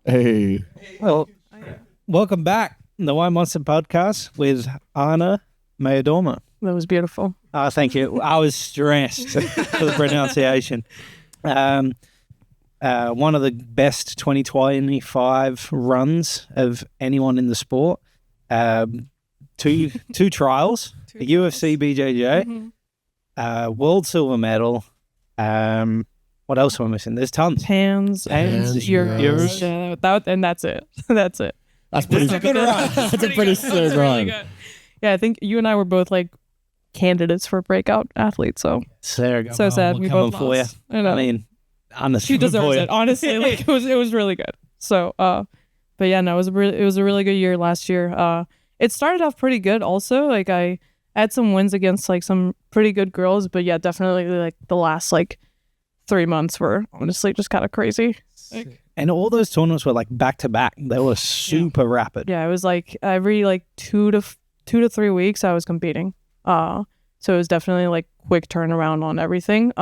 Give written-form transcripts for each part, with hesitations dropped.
Hey. Well, welcome back the Wine Monster podcast with Anna Mayordomo. That was beautiful. Thank you. I was stressed for the pronunciation. One of the best 2025 runs of anyone in the sport. Two trials, a UFC BJJ, world silver medal. What else am I missing? There's tons. Hands, Euros. Yeah, and that's it. That's it. That's pretty good run. That's a pretty sick run. Yeah, I think you and I were both like candidates for breaut athletes. So There you go. so sad. We're We coming both for lost. you. I know. I mean, honestly, She deserves it. Honestly, like it was really good. So, but yeah, no, it was a really good year last year. It started off pretty good. Also, like I had some wins against like some pretty good girls, but yeah, definitely like the last like 3 months were honestly just kind of crazy. Like, And all those tournaments were like back to back. They were super rapid. yeah, it was like every like 2 to 3 weeks I was competing. So it was definitely like quick turnaround on everything.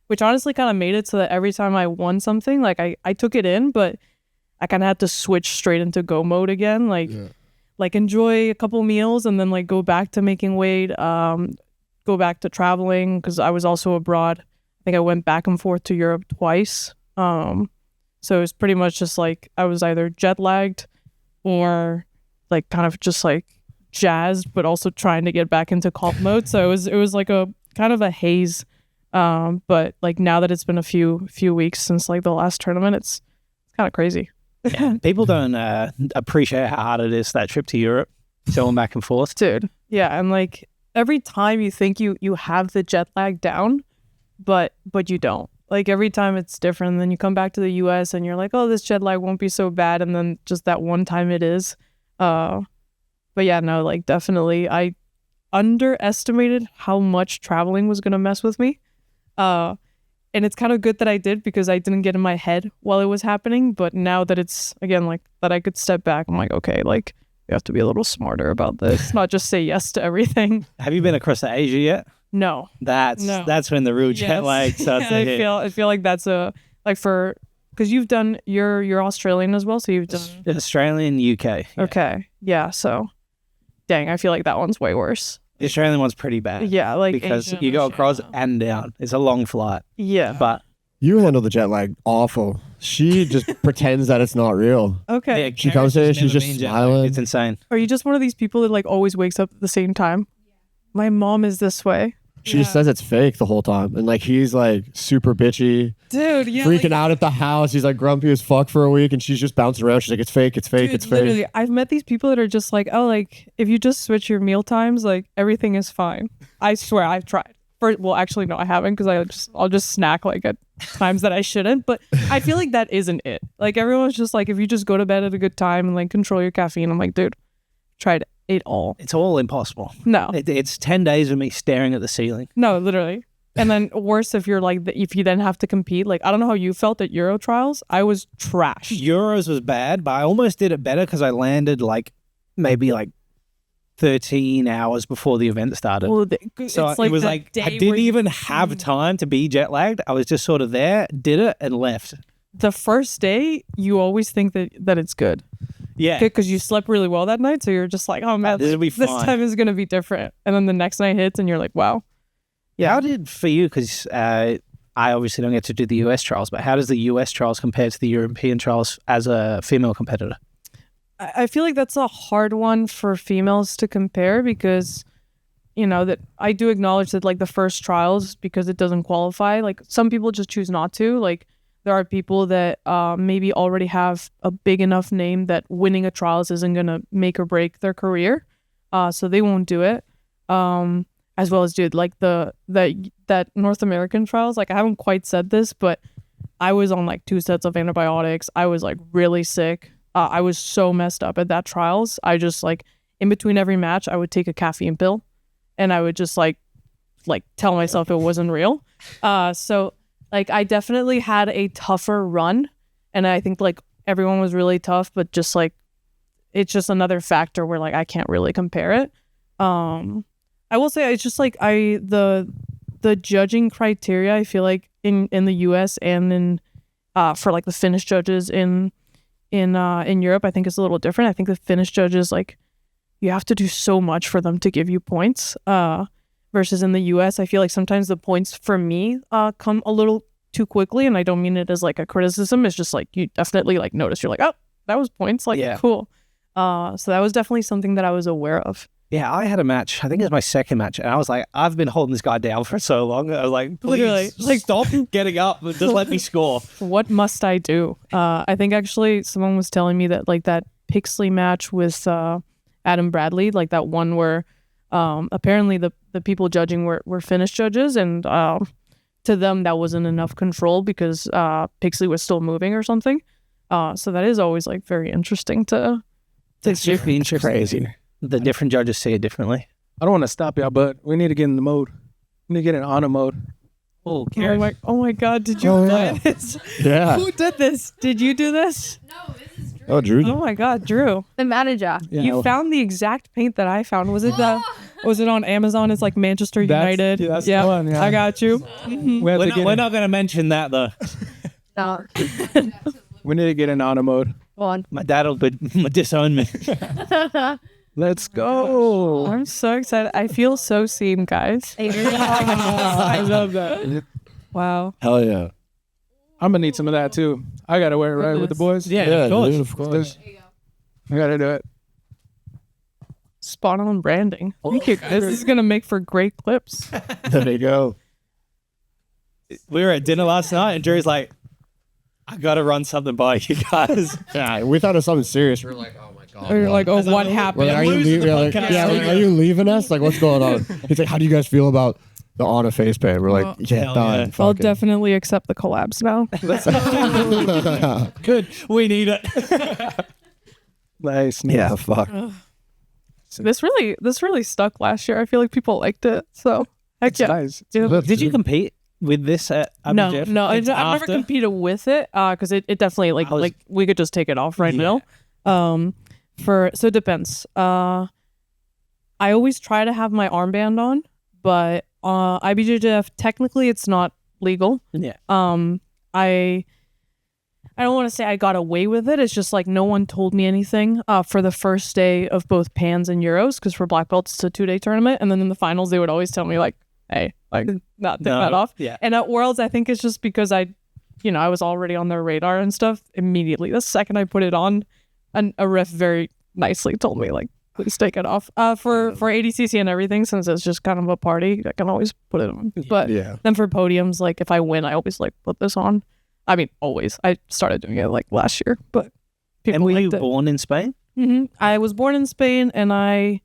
Which honestly kind of made it so that every time I won something, like I took it in, but I kind of had to switch straight into go mode again. Like enjoy a couple meals and then like go back to making weight, go back to traveling because I was also abroad. I think I went back and forth to Europe twice. So it was pretty much just like I was either jet lagged or like kind of just like jazzed, but also trying to get back into comp mode. So it was like a kind of a haze. But like now that it's been a few weeks since like the last tournament, it's kind of crazy. Yeah. People don't appreciate how hard it is, that trip to Europe, going back and forth. Dude. Yeah, and like every time you think you have the jet lag down, but you don't. Like every time it's different. And then you come back to the US and you're like, oh, this jet lag won't be so bad. And then just that one time it is. But yeah, no, like definitely I underestimated how much traveling was gonna mess with me. And it's kind of good that I did because I didn't get in my head while it was happening. But now that it's again like that I could step back, I'm like, okay, like you have to be a little smarter about this, not just say yes to everything. Have you been across to Asia yet? No. That's when the real jet lag starts to hit. I feel like that's a like for because you're Australian as well, so you've done Australian, UK. Yeah. Okay. Yeah, so dang, I feel like that one's way worse. The Australian one's pretty bad. Yeah, like because Asian, you go across Oceania. and down. It's a long flight. Yeah. But You handle the jet lag awful. She just pretends that it's not real. Okay. yeah, She comes Karen's in, she's never just been jet smiling. lagged. It's insane. Are you just one of these people that like always wakes up at the same time? My mom is this way. She just says it's fake the whole time. And like he's like super bitchy, Dude, yeah. freaking out at the house. He's like grumpy as fuck for a week and she's just bouncing around. She's like, it's fake, it's fake, Dude, it's fake. literally, I've met these people that are just like, oh, like if you just switch your meal times, like everything is fine. I swear, I've tried. Well, actually, no, I haven't because I'll just snack like at times that I shouldn't. But I feel like that isn't it. Like everyone's just like, if you just go to bed at a good time and like control your caffeine, I'm like, dude, tried it all. It's all impossible. No, It's 10 days of me staring at the ceiling. no, literally. And then worse if you're like, if you then have to compete. Like I don't know how you felt at Euro trials. I was trash. Euros was bad, but I almost did it better because I landed like maybe like 13 hours before the event started. Well, So it's like it was that like day I didn't where you- even have time to be jet lagged. I was just sort of there, did it, and left. the first day you always think that it's good. Yeah. Because you slept really well that night, so you're just like, oh man, This'll be this fine. time is gonna be different. And then the next night hits, and you're like, wow. Yeah. How did for you? Because I obviously don't get to do the US trials, but how does the US trials compare to the European trials as a female competitor? I feel like that's a hard one for females to compare because, you know, that I do acknowledge that like the first trials, because it doesn't qualify, like some people just choose not to. Like there are people that maybe already have a big enough name that winning a trials isn't gonna make or break their career, so they won't do it. As well as dude, like that North American trials. Like I haven't quite said this, but I was on like 2 sets of antibiotics. I was like really sick. I was so messed up at that trials. I just like in between every match, I would take a caffeine pill, and I would just like tell myself it wasn't real. So like I definitely had a tougher run, and I think like everyone was really tough, but just like it's just another factor where like I can't really compare it. I will say it's just like the judging criteria, I feel like in the US and in for like the Finnish judges in in Europe, I think, is a little different. I think the Finnish judges, like, you have to do so much for them to give you points. Versus in the US, I feel like sometimes the points for me come a little too quickly, and I don't mean it as like a criticism. It's just like you definitely like notice. You're like, oh, that was points. Like, cool. So that was definitely something that I was aware of. Yeah, I had a match. I think it was my second match, and I was like, I've been holding this guy down for so long. I was like, Literally, like, stop getting up and just let me score. What must I do? I think actually someone was telling me that like that Pixley match with Adam Bradley, like that one where apparently the people judging were Finnish judges, and to them that wasn't enough control because Pixley was still moving or something. So that is always like very interesting to It's crazy. The different judges say it differently. I don't want to stop y'all, but we need to get in the mode. We need to get in honor mode. Oh my God, did you buy this? Yeah. Who did this? Did you do this? No, this is Drew. Oh, Drew. Oh my God, Drew. The manager. Yeah. You found the exact paint that I found. Was it on Amazon? It's like Manchester United. That's the one, yeah. I got you. We're not going to mention that though. No. We need to get in honor mode. Go on. My dad will disown me. Let's go. I'm so excited. I feel so seen, guys. I love that. Wow. Hell yeah. I'm gonna need some of that too. I gotta wear it right with the boys. Yeah, Yeah, of course. dude, of course. I gotta do it. Spot on branding. Thank you, guys. This is going to make for great clips. There you go. We were at dinner last night, and Drew's like, I got to run something by you guys. Yeah, we thought it was something serious. We were like, oh my God. Or you're like, oh, As I'm what like, happened? Are you leaving? Like, yeah, like, are you leaving us? Like, what's going on? He's like, how do you guys feel about the honor face paint? We're like, yeah, hell done. yeah. I'll Fuck it. definitely accept the collabs now. Good. We need it. Nice. Yeah, fuck. This really stuck last year. I feel like people liked it. So heck It's yeah. nice. Did you compete with this at IBJJF? No, I've never After? competed with it because it definitely like we could just take it off right now. So it depends. I always try to have my armband on, but IBJJF technically it's not legal. Yeah. I don't want to say I got away with it. It's just like no one told me anything for the first day of both Pans and Euros because for black belts it's a 2-day tournament, and then in the finals they would always tell me like, hey, like not take that off. Yeah. And at Worlds I think it's just because I was already on their radar and stuff. Immediately the second I put it on, a ref very nicely told me like, please take it off. For ADCC and everything, since it's just kind of a party, I can always put it on. But Yeah. then for podiums, like if I win, I always like put this on. I mean, always. I started doing it like last year, but people And were you liked it. born in Spain? I was born in Spain and I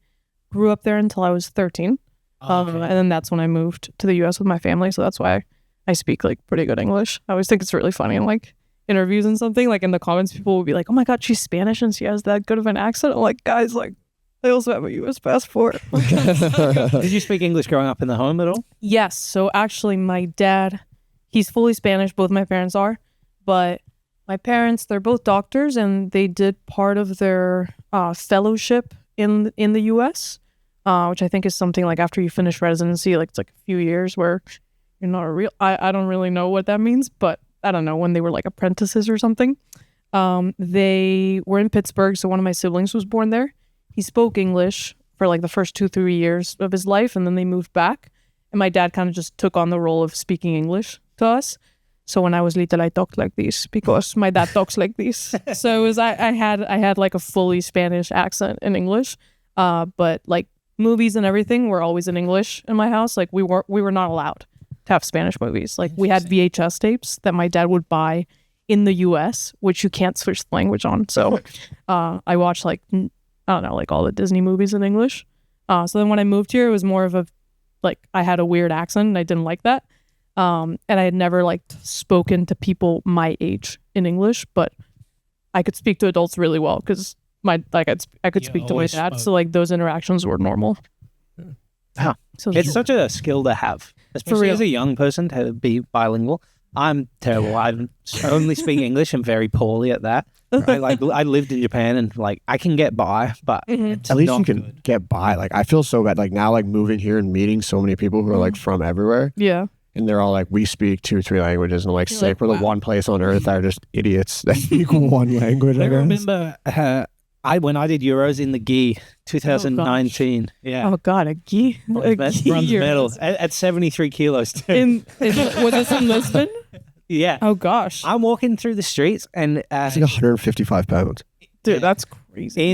grew up there until I was 13. And then that's when I moved to the US with my family. So that's why I speak like pretty good English. I always think it's really funny in like interviews and something. Like in the comments, people will be like, oh my God, she's Spanish and she has that good of an accent. I'm like, guys, like, I also have a US passport. Did you speak English growing up in the home at all? Yes. So actually, my dad, he's fully Spanish. Both my parents are. But my parents, they're both doctors, and they did part of their fellowship in the U.S., which I think is something like after you finish residency, like it's like a few years where you're not a real. I don't really know what that means, but I don't know, when they were like apprentices or something. They were in Pittsburgh, so one of my siblings was born there. He spoke English for like the first 2-3 years of his life, and then they moved back. And my dad kind of just took on the role of speaking English to us. So when I was little, I talked like this because my dad talks like this. So it was I had like a fully Spanish accent in English, but like movies and everything were always in English in my house. Like we were not allowed to have Spanish movies. Like we had VHS tapes that my dad would buy in the U.S., which you can't switch the language on. So I watched like, I don't know, like all the Disney movies in English. So then when I moved here, it was more of a, like I had a weird accent and I didn't like that. And I had never like spoken to people my age in English, but I could speak to adults really well because I could speak to my always dad. spoke. So like those interactions were normal. Wow. So It's such a skill to have, especially real. as a young person to be bilingual. I'm terrible. I only speak English and very poorly at that. I lived in Japan and like I can get by, but it's At least not you can good. get by. Like I feel so bad. Like now, like moving here and meeting so many people who are like from everywhere. yeah. and they're all like, we speak 2-3 languages, and I'm like, You're sick. like, We're the wow. one place on earth that are just idiots that speak one language. I I guess. remember when I did Euros in the gi 2019. Oh God, a gi, Bronze medal at 73 kilos. Too. Was this in Lisbon? Yeah. Oh gosh, I'm walking through the streets and It's like 155 pounds. dude, that's crazy.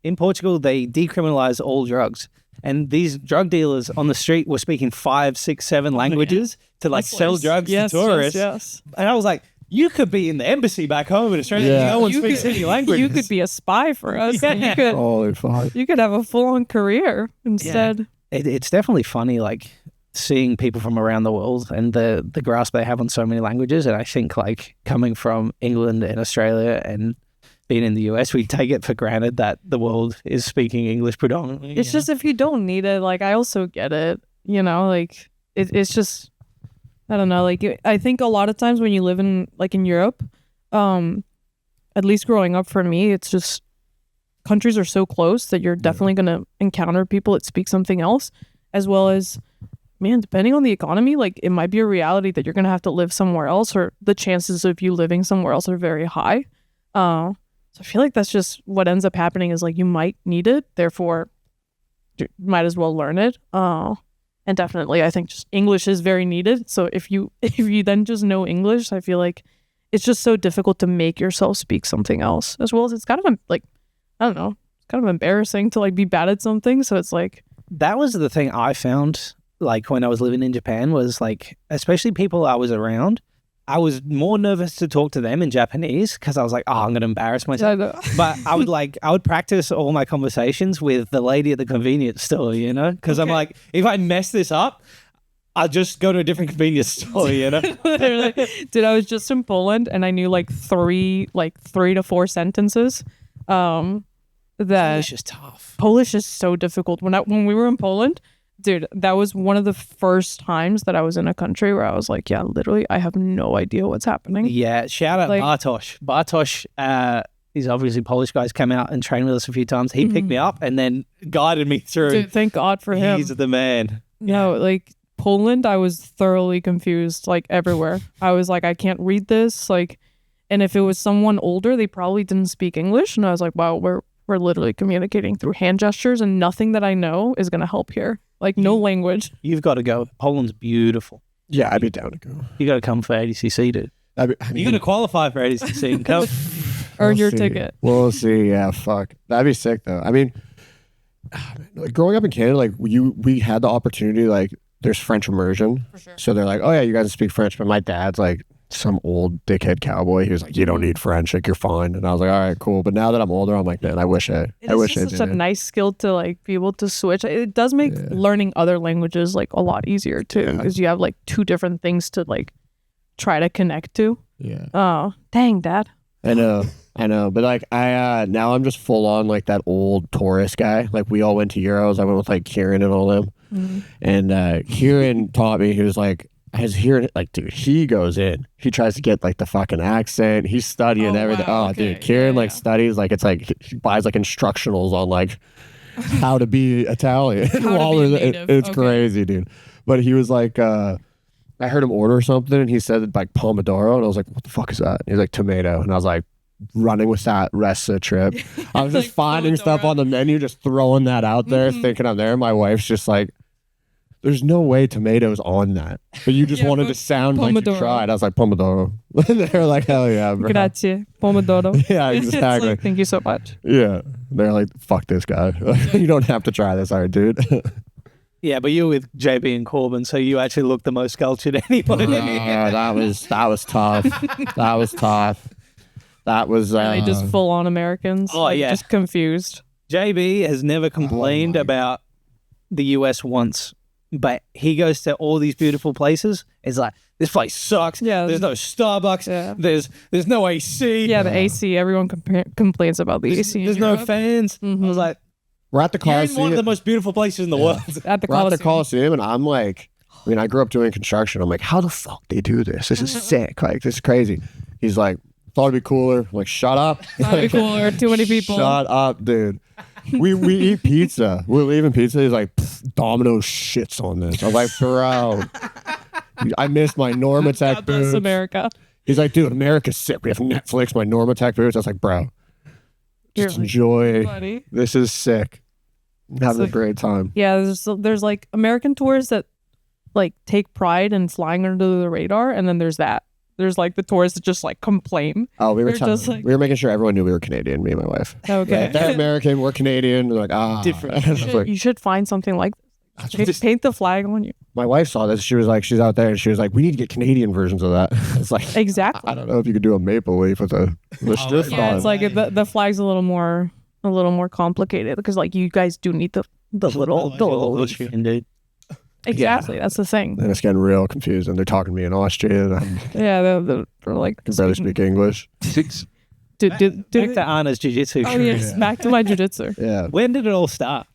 In Portugal, they decriminalized all drugs. And these drug dealers on the street were speaking 5, 6, 7 languages to like sell drugs to tourists. Yes. And I was like, you could be in the embassy back home in Australia. Yeah. No one speaks any languages. You could be a spy for us. Yeah. You could. Holy fuck. You could have a full-on career instead. It's definitely funny, like seeing people from around the world and the grasp they have on so many languages. And I think like coming from England and Australia and being in the US, we take it for granted that the world is speaking English predominantly. It's just if you don't need it, like I also get it, you know, like it's just, I don't know, like I think a lot of times when you live in Europe, at least growing up for me, it's just countries are so close that you're definitely going to encounter people that speak something else, as well as, man, depending on the economy, like it might be a reality that you're going to have to live somewhere else, or the chances of you living somewhere else are very high. So I feel like that's just what ends up happening is like you might need it, therefore you might as well learn it. And definitely I think just English is very needed. So if you then just know English, I feel like it's just so difficult to make yourself speak something else, as well as it's kind of like, I don't know, it's kind of embarrassing to like be bad at something. So it's like, that was the thing I found like when I was living in Japan was like, especially people I was around, I was more nervous to talk to them in Japanese because I was like, oh, I'm going to embarrass myself. But I would practice all my conversations with the lady at the convenience store, you know, because I'm like, if I mess this up, I'll just go to a different convenience store, you know. literally, dude, I was just in Poland and I knew like three to four sentences. Polish is tough. Polish is so difficult. When we were in Poland, dude, that was one of the first times that I was in a country where I was like, yeah, literally, I have no idea what's happening. Yeah, shout out Like- Bartosz. Bartosz, he's obviously Polish guy. He's come out and trained with us a few times. He picked me up and then guided me through. Dude, thank God for him. He's the man. No, like Poland, I was thoroughly confused, like everywhere. I was like, I can't read this. Like, and if it was someone older, they probably didn't speak English. And I was like, wow, we're literally communicating through hand gestures, and nothing that I know is going to help here. Like, no language. You've got to go. Poland's beautiful. Yeah, I'd be down to go. You got to come for ADCC, dude. I mean, You're going to qualify for ADCC and come. Earn we'll your see. ticket. We'll see. Yeah, fuck. That'd be sick, though. I mean, like, growing up in Canada, like, we had the opportunity, like, there's French immersion. For sure. So they're like, oh, yeah, you guys speak French. But my dad's, like, some old dickhead cowboy. He was like, you don't need French. Like, you're fine. And I was like, all right, cool. But now that I'm older, I'm like, man, I wish I It's did such a it. nice skill to like be able to switch. It does make learning other languages like a lot easier too, Yeah. because you have like two different things to like try to connect to. Yeah. Oh, dang, Dad. I know. But like now I'm just full on like that old tourist guy. Like we all went to Euros. I went with like Kieran and all them. And Kieran taught me, he was like, his hearing, like, dude, he goes in. He tries to get like the fucking accent. He's studying everything. wow, Oh, okay. dude, Kieran Yeah, like studies, like it's like he buys like instructionals on like how to be Italian. How to while be a we're there. native. It's Okay. crazy, dude. But he was like, I heard him order something and he said like pomodoro, and I was like, what the fuck is that? He's like, tomato. And I was like, running with that rest of the trip. I was just Like, finding stuff pomodoro. on the menu, just throwing that out there, thinking I'm there. My wife's just like, there's no way tomatoes on that. But you just Yeah, wanted but to sound like you pomodoro. tried. I was like, pomodoro. And they're like, hell yeah, bro. Grazie, pomodoro. Yeah, It's exactly. like, thank you so much. Yeah. They're like, fuck this guy. You don't have to try this, all right, dude. Yeah, but you're with JB and Corbin, so you actually look the most cultured anybody. That was tough. That was tough. That was They just full on Americans. Oh, like, yeah. just confused. JB has never complained my. about the US once, but he goes to all these beautiful places. It's like, this place sucks. Yeah. There's no Starbucks. Yeah. There's no AC. Yeah, the AC. Everyone complains about the AC. in There's no Europe. fans. I was like, we're at the you're in one Coliseum. of the most beautiful places in the world. at the We're at the Coliseum. Coliseum, and I'm like, I mean, I grew up doing construction. I'm like, how the fuck they do this? This is sick. Like, this is crazy. He's like, thought it'd be cooler. I'm like, shut up. That'd be cooler. Too many people. Shut up, dude. we eat pizza. We're leaving pizza. He's like, Domino's shits on this. I was like, bro, I missed my Normatec That's boots. America. He's like, dude, America's sick. We have Netflix, my Normatec boots. I was like, bro, You're just like, enjoy. buddy. This is sick. Having a So- great time. Yeah, there's like American tours that like take pride in flying under the radar, and then there's that. There's like the tours that just like complain. Oh, we were They're just like- we were making sure everyone knew we were Canadian, me and my wife. Okay. They're American, we're Canadian. They're like, Different. I was like, You should find something like this. Paint the flag on you. my wife saw this. She was like, she's out there, and she was like, we need to get Canadian versions of that. It's like, Exactly. I don't know if you could do a maple leaf with a strip Yeah, on. it's like the flag's a little more complicated because like you guys do need the little leaf. Indeed. Exactly, that's the thing. And it's getting real confusing. They're talking to me in Austrian. I Yeah, they're like can barely speak English. Back to Anna's jiu-jitsu Oh career. yes, back to my jiu-jitsu. Yeah. When did it all start?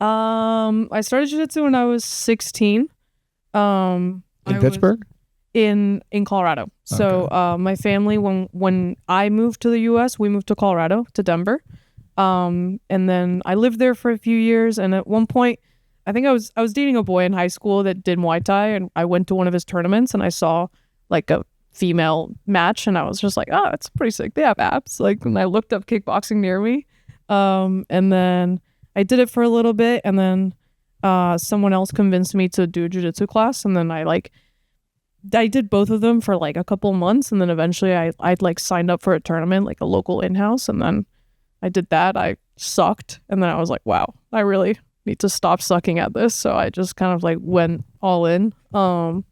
I started jiu-jitsu when I was 16. I In was Pittsburgh? in Colorado. So my family when I moved to the US, we moved to Colorado, to Denver. And then I lived there for a few years, and at one point I think I was dating a boy in high school that did Muay Thai, and I went to one of his tournaments and I saw like a female match, and I was just like, oh, it's pretty sick. They have abs. Like, and I looked up kickboxing near me. And then I did it for a little bit, and then someone else convinced me to do a jiu-jitsu class, and then I did both of them for like a couple months, and then eventually I'd like signed up for a tournament, like a local in-house, and then I did that. I sucked, and then I was like, wow, I really need to stop sucking at this. So I just kind of like went all in. And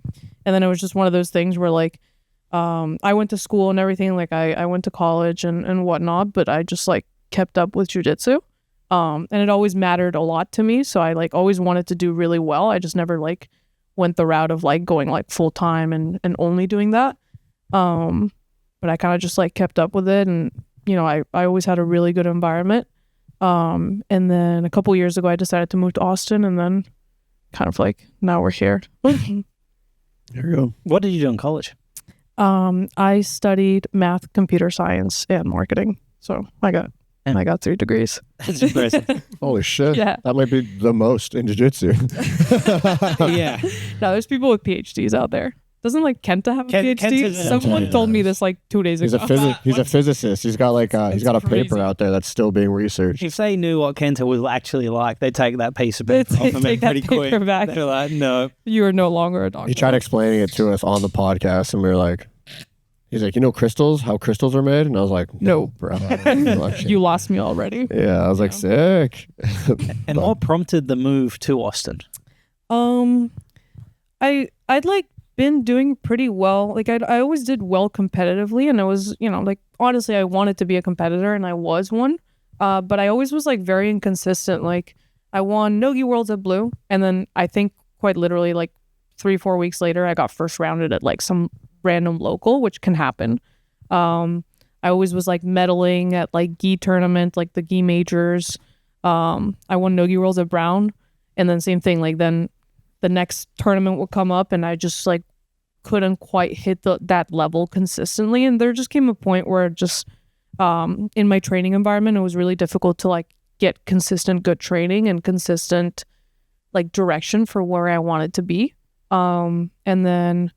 then it was just one of those things where like I went to school and everything, like I went to college and whatnot, but I just like kept up with jiu-jitsu. And it always mattered a lot to me. So I like always wanted to do really well. I just never like went the route of like going like full time and only doing that. But I kind of just like kept up with it, and you know, I always had a really good environment. And then a couple years ago I decided to move to Austin, and then kind of like now we're here. There you go. What did you do in college? I studied math, computer science, and marketing. So I got 3 degrees. That's impressive. Holy shit. Yeah. That might be the most in jiu-jitsu. Yeah. Now there's people with PhDs out there. Doesn't like Kenta have a PhD? Kenta's a- Someone Kenta told me does. this like 2 days He's ago. a physicist. He's got like he's got a That's paper crazy. out there that's still being researched. If they knew what Kenta was actually like, they'd take that piece of paper They'd off of take it that pretty quick. paper back. They're like, no. You are no longer a doctor. He tried explaining it to us on the podcast, and we were like, he's like, you know crystals, how crystals are made? And I was like, no, bro. You lost me already. Yeah, I was like, sick. And what prompted the move to Austin? I'd like been doing pretty well. Like I always did well competitively, and I was, you know, like honestly I wanted to be a competitor, and I was one. But I always was like very inconsistent. Like I won Nogi Worlds at Blue, and then I think quite literally like 3-4 weeks later I got first rounded at like some random local, which can happen. I always was like medaling at like gi tournament, like the gi majors. I won Nogi Worlds at Brown, and then same thing, like then the next tournament would come up and I just like couldn't quite hit that level consistently. And there just came a point where just in my training environment, it was really difficult to like get consistent good training and consistent like direction for where I wanted to be. And then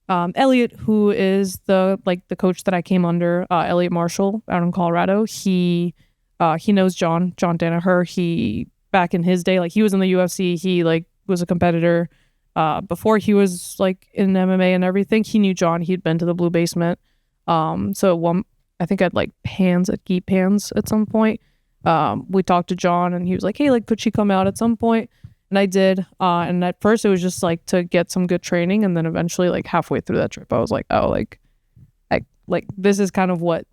Elliot, who is the coach that I came under, Elliot Marshall out in Colorado, he knows John Danaher. He back in his day, like he was in the UFC, he like was a competitor before he was like in MMA and everything. He knew John. He'd been to the Blue Basement. So I think I'd like pans at Geet Pans at some point. We talked to John, and he was like, hey, like could she come out at some point? And I did. And at first it was just like to get some good training, and then eventually like halfway through that trip I was like, oh, like this is kind of what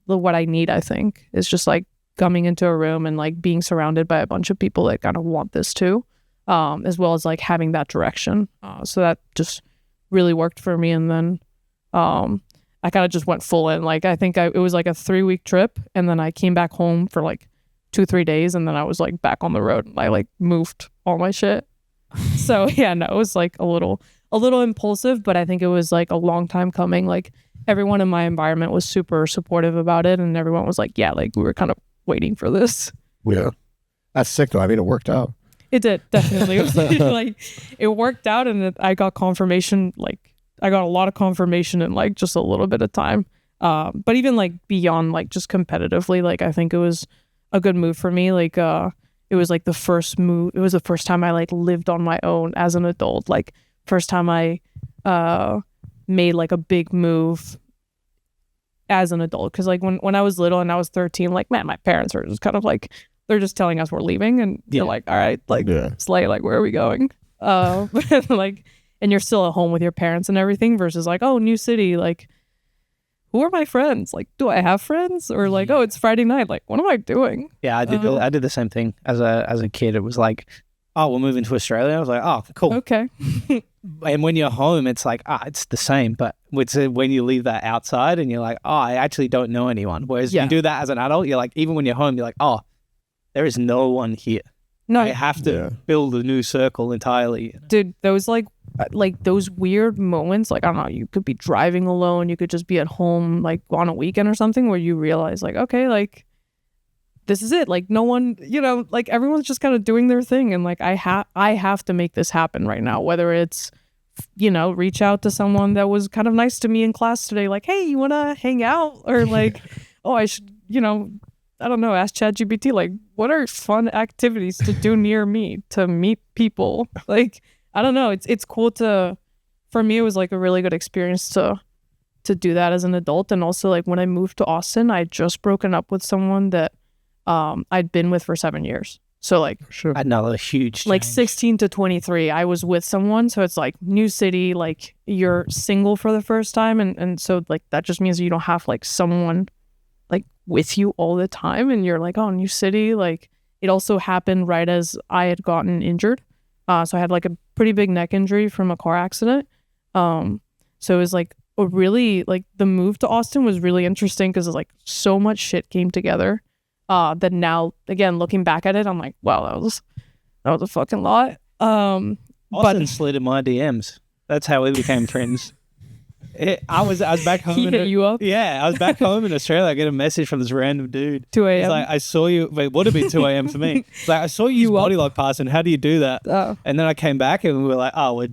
I need. I think is just like coming into a room and like being surrounded by a bunch of people that kind of want this too. As well as like having that direction. So that just really worked for me. And then I kind of just went full in. Like I think it was like a 3-week trip, and then I came back home for like 2-3 days, and then I was like back on the road, and I like moved all my shit. So yeah, no, it was like a little impulsive, but I think it was like a long time coming. Like everyone in my environment was super supportive about it, and everyone was like, yeah, like we were kind of waiting for this. Yeah. That's sick though. I mean, it worked out. It did, definitely. It was like, it worked out, and I got confirmation. Like, I got a lot of confirmation in like just a little bit of time. But even like beyond like just competitively, like I think it was a good move for me. Like, it was like the first move. It was the first time I like lived on my own as an adult. Like, first time I made like a big move as an adult. Because like when I was little and I was 13, like, man, my parents are just kind of like, they're just telling us we're leaving, and you're like, all right, like, Slay, like, where are we going? Like, and you're still at home with your parents and everything, versus like, oh, new city, like, who are my friends? Like, do I have friends? Or like, oh, it's Friday night, like, what am I doing? Yeah, I did the same thing as a kid. It was like, oh, we're moving to Australia. I was like, oh, cool. Okay. And when you're home, it's like, it's the same. But when you leave that outside and you're like, oh, I actually don't know anyone. Whereas you do that as an adult, you're like, even when you're home, you're like, oh, there is no one here. No, I have to build a new circle entirely. Dude, those like those weird moments, like, I don't know, you could be driving alone, you could just be at home like on a weekend or something, where you realize like, okay, like, this is it. Like, no one, like, everyone's just kind of doing their thing, and like I have to make this happen right now, whether it's reach out to someone that was kind of nice to me in class today, like, hey, you want to hang out? Or like, oh, I should, I don't know, ask ChatGPT, like, what are fun activities to do near me to meet people? Like, I don't know. It's cool for me, it was like a really good experience to do that as an adult. And also, like, when I moved to Austin, I had just broken up with someone that I'd been with for 7 years. So like, sure, another huge change. Like 16 to 23, I was with someone. So it's like new city, like you're single for the first time. And so like, that just means you don't have like someone like with you all the time, and you're like, oh, new city. Like, it also happened right as I had gotten injured. So I had like a pretty big neck injury from a car accident. So it was like a really, like, the move to Austin was really interesting because like so much shit came together. That now, again, looking back at it, I'm like, wow, that was a fucking lot. Austin slid in my DMs. That's how we became friends. I was back home. He hit you up? Yeah, I was back home in Australia. I get a message from this random dude. 2 a.m. He's like, I saw you. Wait, would it be 2 a.m. for me? It's like, I saw you use body lock pass, and how do you do that? And then I came back and we were like, oh,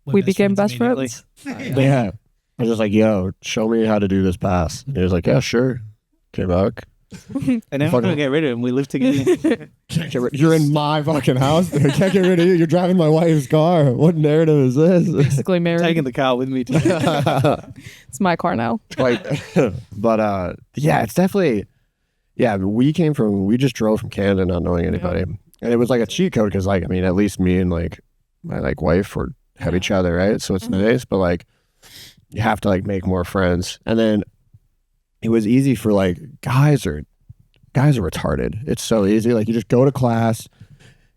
we became best friends. Yeah. I was just like, yo, show me how to do this pass. And he was like, yeah, sure. Came back. And then we're going to get rid of him. We live together. You're in my fucking house. I can't get rid of you. You're driving my wife's car. What narrative is this? Basically married. Taking the car with me too. It's my car now. Like, but yeah, it's definitely, we just drove from Canada not knowing anybody. And it was like a cheat code because, like, I mean, at least me and like my like wife have each other, right? So it's nice, but like you have to like make more friends. And then it was easy for like guys are retarded. It's so easy. Like, you just go to class,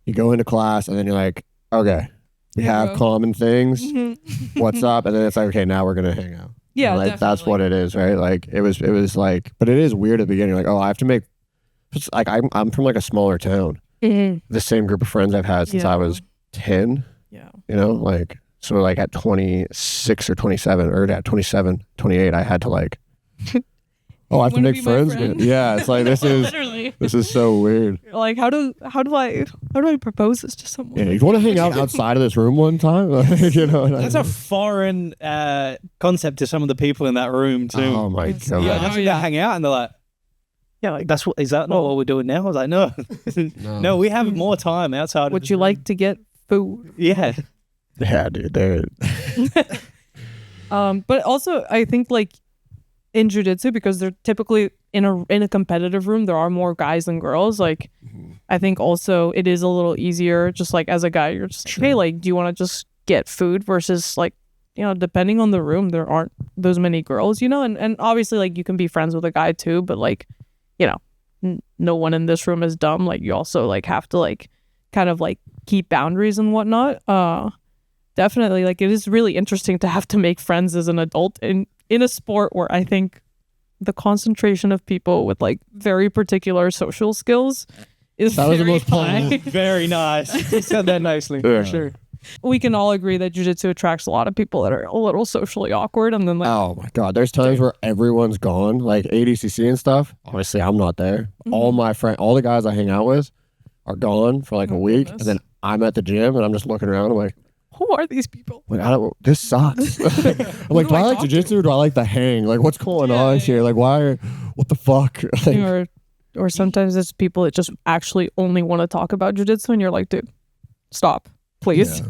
you go into class, and then you're like, okay, we have common things. What's up? And then it's like, okay, now we're gonna hang out. Yeah, like, that's what it is, right? Like, it was like, but it is weird at the beginning. Like, oh, I have to make. It's like I'm from like a smaller town. The same group of friends I've had since I was 10. Yeah. Like, so like at 26 or 27, or at 27, 28, I had to like. Oh, I have to make friends. Yeah, it's like this is so weird. Like, how do I propose this to someone? Yeah, you want to hang out outside of this room one time? That's a foreign concept to some of the people in that room too. Oh my god! Yeah, hang out, and they're like, yeah, like is that not what we're doing now? I was like, no, no, we have more time outside. Would you like to get food? Yeah, dude. They're but also I think like, in jiu-jitsu, because they're typically in a competitive room, there are more guys than girls. Like, I think also it is a little easier, just like as a guy, you're just hey, like, do you want to just get food, versus like, depending on the room, there aren't those many girls, and obviously like you can be friends with a guy too, but like, no one in this room is dumb. Like, you also like have to like kind of like keep boundaries and whatnot. Definitely, like, it is really interesting to have to make friends as an adult in a sport where I think the concentration of people with like very particular social skills is that was the most high. Very nice. You said that nicely, for sure. We can all agree that jiu-jitsu attracts a lot of people that are a little socially awkward, and then like, Oh my god, there's times where everyone's gone, like ADCC and stuff. Obviously, I'm not there. All my all the guys I hang out with are gone for like a week, goodness. and then I'm at the gym and I'm just looking around. I'm like, who are these people? I don't. This sucks. I'm like, do I like jiu-jitsu or do I like the hang? Like, what's going on here? Like, why? What the fuck? Like, Or sometimes it's people that just actually only want to talk about jiu-jitsu, and you're like, dude, stop, please. yeah.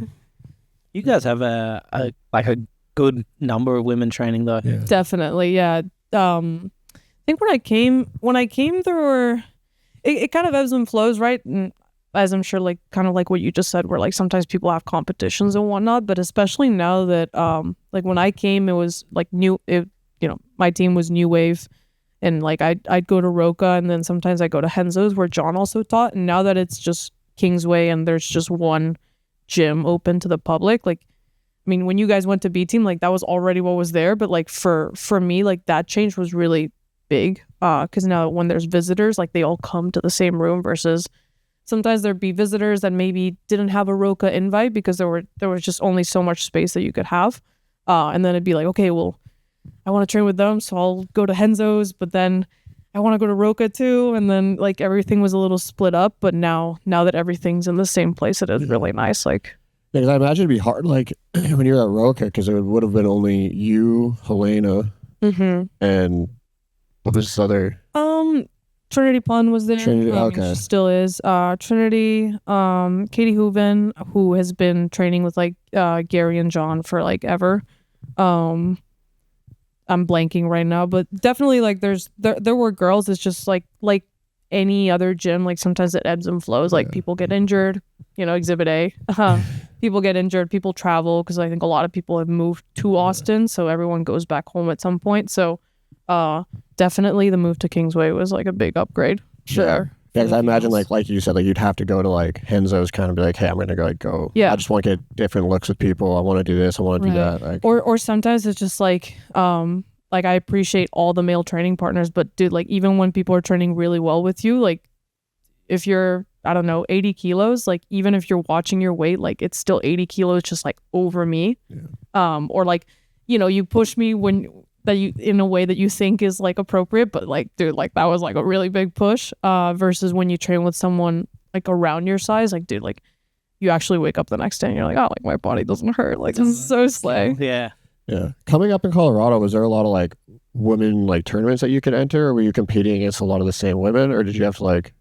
You guys have a good number of women training though. Yeah. Definitely, yeah. I think when I came, there were it kind of ebbs and flows, right? And as I'm sure, like kind of like what you just said, where like sometimes people have competitions and whatnot, but especially now that like when I came, it was like my team was new wave, and like I'd go to Roca, and then sometimes I go to Henzo's where John also taught, and now that it's just Kingsway and there's just one gym open to the public, like I mean, when you guys went to B team, like that was already what was there, but like for me, like that change was really big, because now when there's visitors, like they all come to the same room, versus sometimes there'd be visitors that maybe didn't have a Roca invite because there was just only so much space that you could have, and then it'd be like, okay, well, I want to train with them, so I'll go to Henzo's, but then I want to go to Roca too, and then like everything was a little split up. But now that everything's in the same place, it is really nice. Like, Because I imagine it'd be hard, like when you're at Roca, because it would have been only you, Helena, and what was this other? Trinity Pun was there. Trinity, okay. She still is. Trinity, Katie Hooven, who has been training with like Gary and John for like ever. I'm blanking right now, but definitely like there were girls. It's just like any other gym, like sometimes it ebbs and flows. Like people get injured, Exhibit A. People get injured, people travel, because I think a lot of people have moved to Austin, so everyone goes back home at some point. So definitely the move to Kingsway was like a big upgrade. Sure. Yeah, because I imagine like you said, like you'd have to go to like Henzo's, kind of be like, hey, I'm gonna go. Yeah. I just want to get different looks with people. I want to do this. I want to do that. Like, Or sometimes it's just like I appreciate all the male training partners, but dude, like even when people are training really well with you, like if you're, I don't know, 80 kilos, like even if you're watching your weight, like it's still 80 kilos just like over me. Yeah. Or like, you push me in a way that you think is like appropriate, but like, dude, like that was like a really big push, versus when you train with someone like around your size, like dude, like you actually wake up the next day and you're like, oh, like my body doesn't hurt. Like this is so slay. Yeah. yeah. Coming up in Colorado, was there a lot of like women like tournaments that you could enter, or were you competing against a lot of the same women, or did you have to like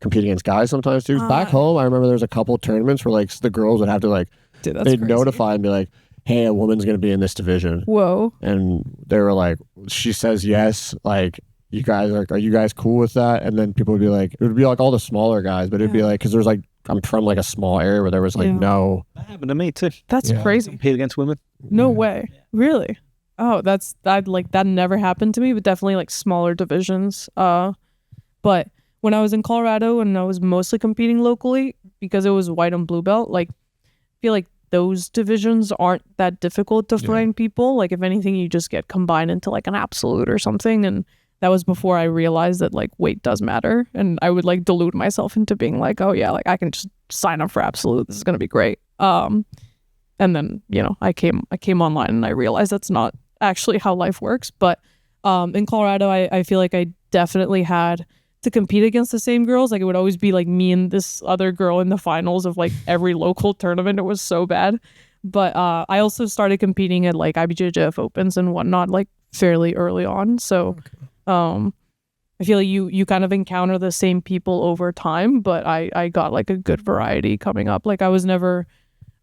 compete against guys sometimes too? Back home, I remember there was a couple tournaments where like the girls would have to like, Dude, that's they'd crazy. notify and be like, hey, a woman's going to be in this division. Whoa. And they were like, she says yes, like, are you guys cool with that? And then people would be like, it would be like all the smaller guys, but it'd be like, because there's like, I'm from like a small area where there was like no. That happened to me too. That's crazy. Compete against women. No way. Really? Oh, that never happened to me, but definitely like smaller divisions. But when I was in Colorado and I was mostly competing locally, because it was white and blue belt, like I feel like those divisions aren't that difficult to find people. Like if anything, you just get combined into like an absolute or something. And that was before I realized that like weight does matter. And I would like delude myself into being like, oh yeah, like I can just sign up for absolute. This is going to be great. And then, I came online and I realized that's not actually how life works. But in Colorado, I feel like I definitely had to compete against the same girls. Like it would always be like me and this other girl in the finals of like every local tournament. It was so bad. But I also started competing at like IBJJF opens and whatnot like fairly early on. So I feel like you kind of encounter the same people over time, but I got like a good variety coming up. Like I was never,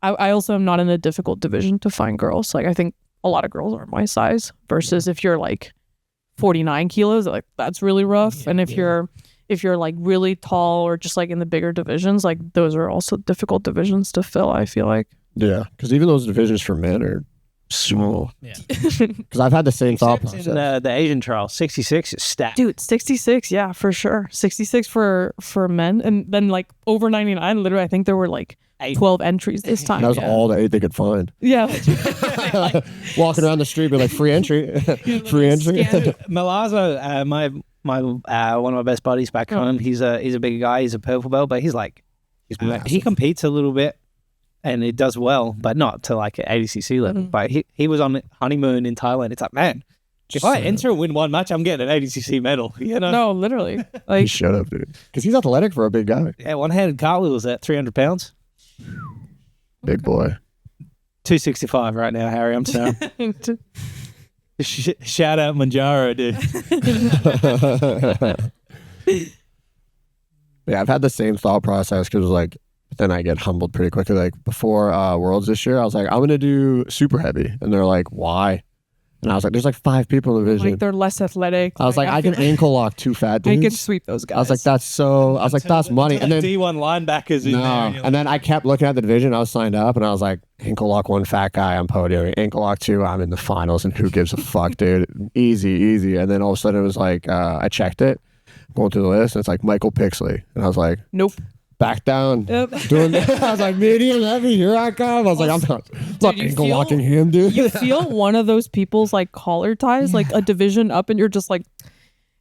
I also am not in a difficult division to find girls. Like I think a lot of girls are my size, versus if you're like 49 kilos, like that's really rough. And if you're like really tall or just like in the bigger divisions, like those are also difficult divisions to fill, I feel like. Yeah, because even those divisions for men are small. Yeah. Because I've had the same thought process. In the Asian trial, 66 is stacked. Dude, 66, yeah, for sure. 66 for men, and then like over 99. Literally, I think there were like 12 entries this time. That was all the 8 they could find. Yeah. Walking around the street, be like, free entry, free entry. Milazzo, my one of my best buddies back home. He's a bigger guy. He's a purple belt, but he competes a little bit. and it does well, but not to like an ADCC level. But he was on honeymoon in Thailand. It's like, man, if I enter and win one match, I'm getting an ADCC medal. You know? No, literally. He Like, should have, dude. Because he's athletic for a big guy. Yeah, one-handed cartwheels at 300 pounds. Big boy. 265 right now, Harry. I'm sorry. Shout out Manjaro, dude. Yeah, I've had the same thought process because like then I get humbled pretty quickly. Like before Worlds this year, I was like, I'm gonna do super heavy, and they're like, why? And I was like, there's like 5 people in the division. like they're less athletic. I was like, I feel can ankle lock 2 fat I dudes. can sweep those guys. I was like, that's money. And then D1 linebackers in no, there. And you're and then I kept looking at the division. I was signed up, and I was like, ankle lock 1 fat guy, I'm podium. Ankle lock 2, I'm in the finals, and who gives a fuck, dude? Easy. And then all of a sudden, it was like, I checked it, going through the list, and it's like Michael Pixley, and I was like, nope. back down. Yep. Doing that. I was like, medium heavy, here I come. I was like, I'm not you ankle feel- locking him, dude. You feel one of those people's like collar ties, like a division up, and you're just like,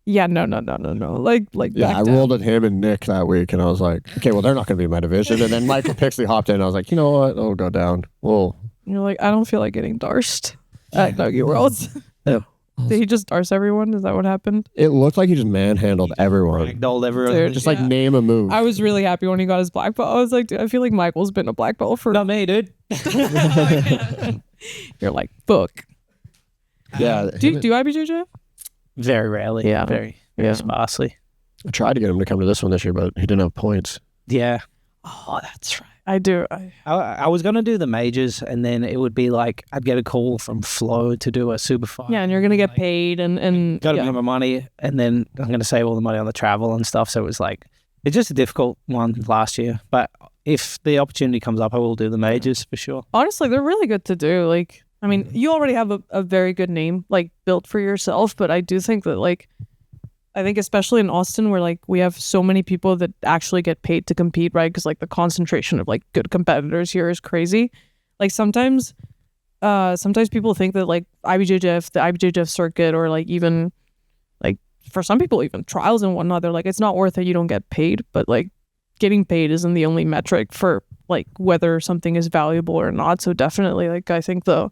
yeah, no. Like Yeah, back I down. rolled at him and Nick that week, and I was like, okay, well, they're not going to be in my division. And then Michael Pixley hopped in, and I was like, you know what? It'll go down. Well, You're like, I don't feel like getting darsed at Nugget Worlds. Oh. Did he just darse everyone? Is that what happened? it looked like he just manhandled everyone. ragdolled everyone. Dude, Just like Yeah. name a move. I was really happy when he got his black belt. I was like, dude, I feel like Michael's been a black belt for. Not me, dude. You're like, fuck. Yeah. Do you IBJJF? Very rarely. Yeah. Very Yeah. sparsely. I tried to get him to come to this one this year, but he didn't have points. Yeah. Oh, that's right. I do. I was going to do the majors, and then it would be like I'd get a call from Flo to do a super fight. Yeah, and you're gonna get paid and Got to yeah. pay my money, and then I'm going to save all the money on the travel and stuff. So it was like, it's just a difficult one last year. But if the opportunity comes up, I will do the majors for sure. Honestly, they're really good to do. Like, I mean, you already have a very good name like built for yourself, but I do think that like, I think especially in Austin where like we have so many people that actually get paid to compete, right? Because like the concentration of like good competitors here is crazy. Like sometimes people think that like the IBJJF circuit, or like even like for some people even trials and whatnot, they're like, it's not worth it, you don't get paid. But like getting paid isn't the only metric for like whether something is valuable or not. So definitely like I think the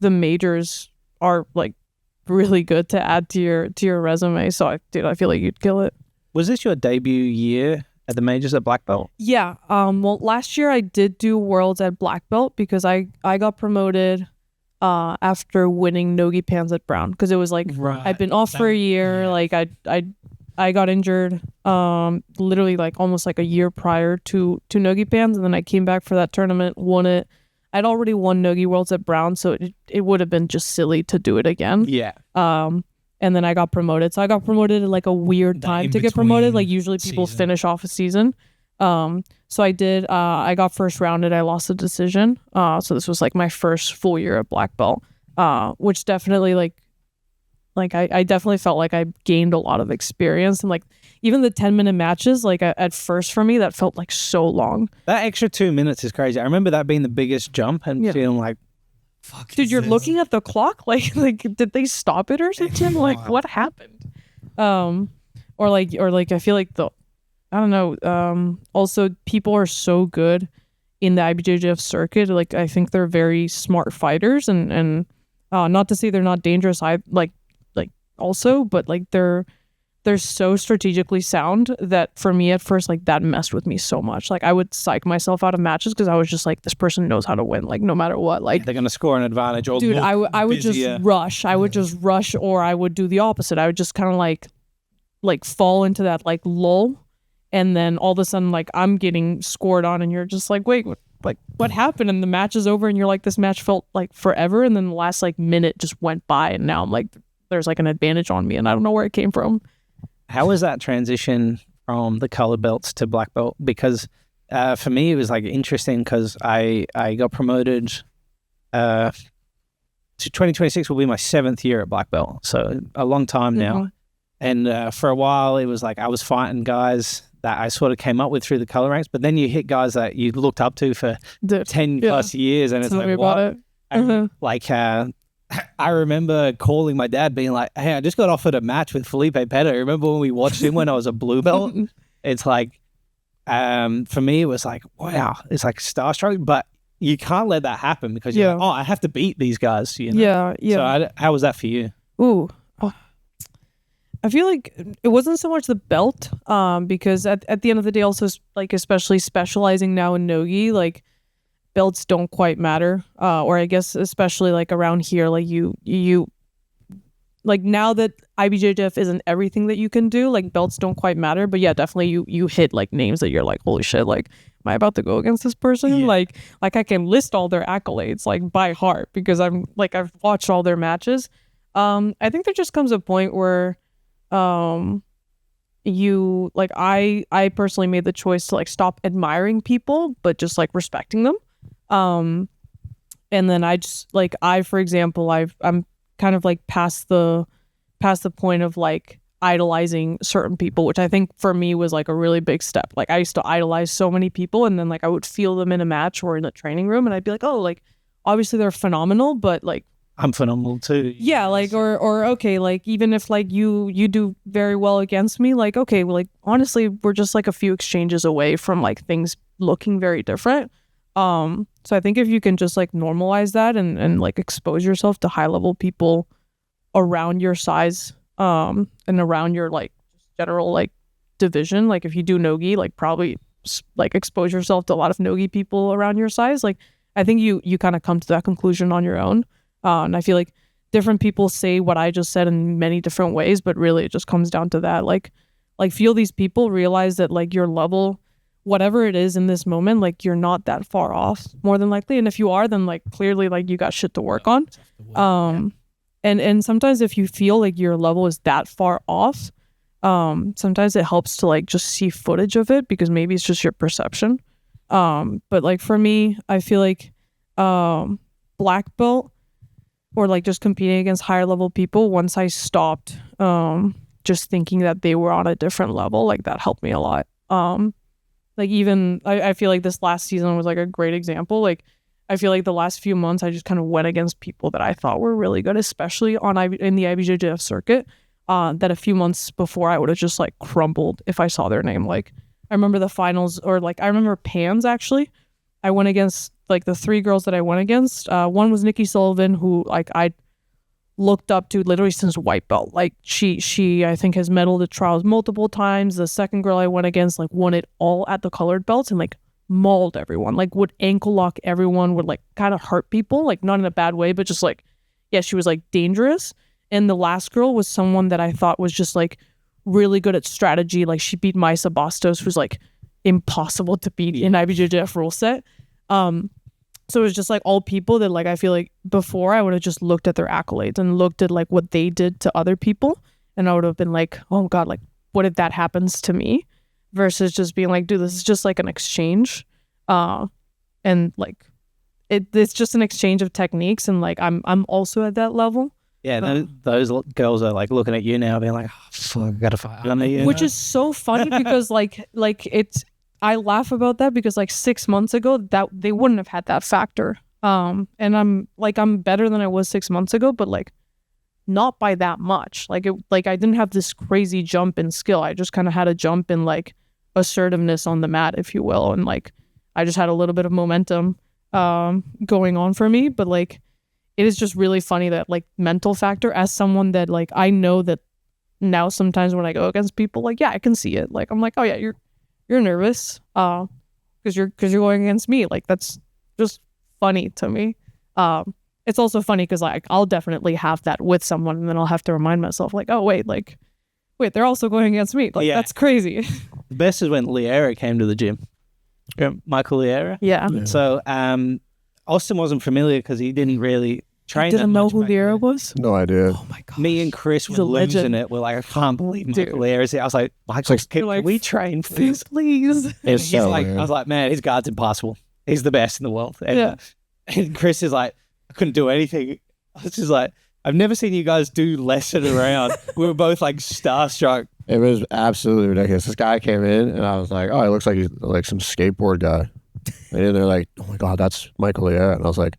majors are like really good to add to your resume. So I feel like you'd kill it. Was this your debut year at the majors at black belt? Yeah. Well, last year I did do Worlds at black belt because I got promoted after winning Nogi Pans at brown, because it was like Right. I'd been off for a year. Yeah. Like I got injured literally like almost like a year prior to Nogi Pans, and then I came back for that tournament, won it. I'd already won Nogi Worlds at brown, so it would have been just silly to do it again. Yeah. And then I got promoted. So I got promoted at like a weird time to get promoted. Like usually people season. finish off a season. So I did. I got first rounded. I lost a decision. So this was like my first full year at black belt, which definitely like I definitely felt like I gained a lot of experience, and like even the 10-minute matches, like at first for me that felt like so long. That extra 2 minutes is crazy. I remember that being the biggest jump and Yeah. feeling like, fuck. Dude, is you're this? looking at the clock like did they stop it or something? Like what happened? Or like I feel like I don't know. Also people are so good in the IBJJF circuit. Like I think they're very smart fighters, and not to say they're not dangerous. I like also, but like they're so strategically sound that for me at first, like that messed with me so much. Like I would psych myself out of matches because I was just like, this person knows how to win, like no matter what. Like They're going to score an advantage. Or dude, look I would busier. just rush. I would just rush, or I would do the opposite. I would just kind of like fall into that like lull, and then all of a sudden like I'm getting scored on, and you're just like, wait, what happened? And the match is over, and you're like, this match felt like forever, and then the last like minute just went by, and now I'm like, there's like an advantage on me, and I don't know where it came from. How was that transition from the color belts to black belt? Because for me, it was like interesting because I got promoted to 2026 will be my 7th year at black belt. So a long time now. And for a while, it was like I was fighting guys that I sort of came up with through the color ranks, but then you hit guys that you looked up to for Dude, 10 plus years. And it's tell me like, what? about it. Like, I remember calling my dad being like, hey, I just got offered a match with Felipe Petta. Remember when we watched him when I was a blue belt? It's like, for me, it was like, wow, it's like starstruck. But you can't let that happen because you're like, oh, I have to beat these guys. You know? Yeah, yeah. So how was that for you? Ooh. I feel like it wasn't so much the belt, because at the end of the day, also like especially specializing now in nogi, like belts don't quite matter. Or I guess especially like around here, like you like now that IBJJF isn't everything that you can do, like belts don't quite matter. But yeah, definitely you hit like names that you're like, holy shit, like am I about to go against this person? Yeah. Like I can list all their accolades like by heart because I've watched all their matches. I think there just comes a point where you like I personally made the choice to like stop admiring people but just like respecting them. And then I just like for example, I'm kind of like past the point of like idolizing certain people, which I think for me was like a really big step. Like I used to idolize so many people, and then like I would feel them in a match or in a training room and I'd be like, oh, like obviously they're phenomenal, but like I'm phenomenal too. yeah, like or okay, like even if like you do very well against me, like okay, well, like honestly we're just like a few exchanges away from like things looking very different. So I think if you can just like normalize that and like expose yourself to high level people around your size, and around your like general like division, like if you do nogi, like probably like expose yourself to a lot of nogi people around your size, like I think you kind of come to that conclusion on your own. And I feel like different people say what I just said in many different ways, but really it just comes down to that. Like feel these people, realize that like your level, whatever it is in this moment, like you're not that far off more than likely. And if you are, then like clearly like you got shit to work on. And sometimes if you feel like your level is that far off, sometimes it helps to like just see footage of it because maybe it's just your perception. But like for me, I feel like black belt or like just competing against higher level people, once I stopped just thinking that they were on a different level, like that helped me a lot. Like even I feel like this last season was like a great example. Like I feel like the last few months I just kind of went against people that I thought were really good, especially in the IBJJF circuit, that a few months before I would have just like crumbled if I saw their name. Like I remember the finals, or like I remember Pans actually. I went against like the 3 girls that I went against. One was Nikki Sullivan, who like I looked up to literally since white belt. Like she I think has medaled at trials multiple times. The second girl I went against like won it all at the colored belts and like mauled everyone, like would ankle lock everyone, would like kind of hurt people, like not in a bad way, but just like, yeah, she was like dangerous. And the last girl was someone that I thought was just like really good at strategy. Like she beat Maisa Bastos, who's like impossible to beat in IBJJF rule set. So it was just like all people that like I feel like before I would have just looked at their accolades and looked at like what they did to other people, and I would have been like, oh god, like what if that happens to me? Versus just being like, dude, this is just like an exchange, and like it's just an exchange of techniques, and like I'm also at that level. Yeah, those girls are like looking at you now, being like, oh, fuck, I gotta fight. Which is so funny because like it's, I laugh about that because like 6 months ago that they wouldn't have had that factor. And I'm better than I was 6 months ago, but like not by that much. Like I didn't have this crazy jump in skill. I just kind of had a jump in like assertiveness on the mat, if you will, and like I just had a little bit of momentum going on for me. But like it is just really funny that like mental factor, as someone that like I know that now sometimes when I go against people, like yeah, I can see it. Like I'm like, oh yeah, you're nervous because you're going against me. Like that's just funny to me. It's also funny because like I'll definitely have that with someone, and then I'll have to remind myself like, oh wait, they're also going against me. Like that's crazy. The best is when Liera came to the gym. Michael Liera. Yeah. So Austin wasn't familiar because he didn't really train. Didn't know who Liera was. No idea. Oh my god. Me and Chris were losing it. We're like, I can't believe Michael Liera's here. I was like, can we train for this, please? He's like, I was like, man, his guard's impossible. He's the best in the world. And Chris is like, I couldn't do anything. I was just like, I've never seen you guys do less than around. We were both like starstruck. It was absolutely ridiculous. This guy came in and I was like, oh, he looks like he's like some skateboard guy. And then they're like, oh my god, that's Michael Liera. And I was like,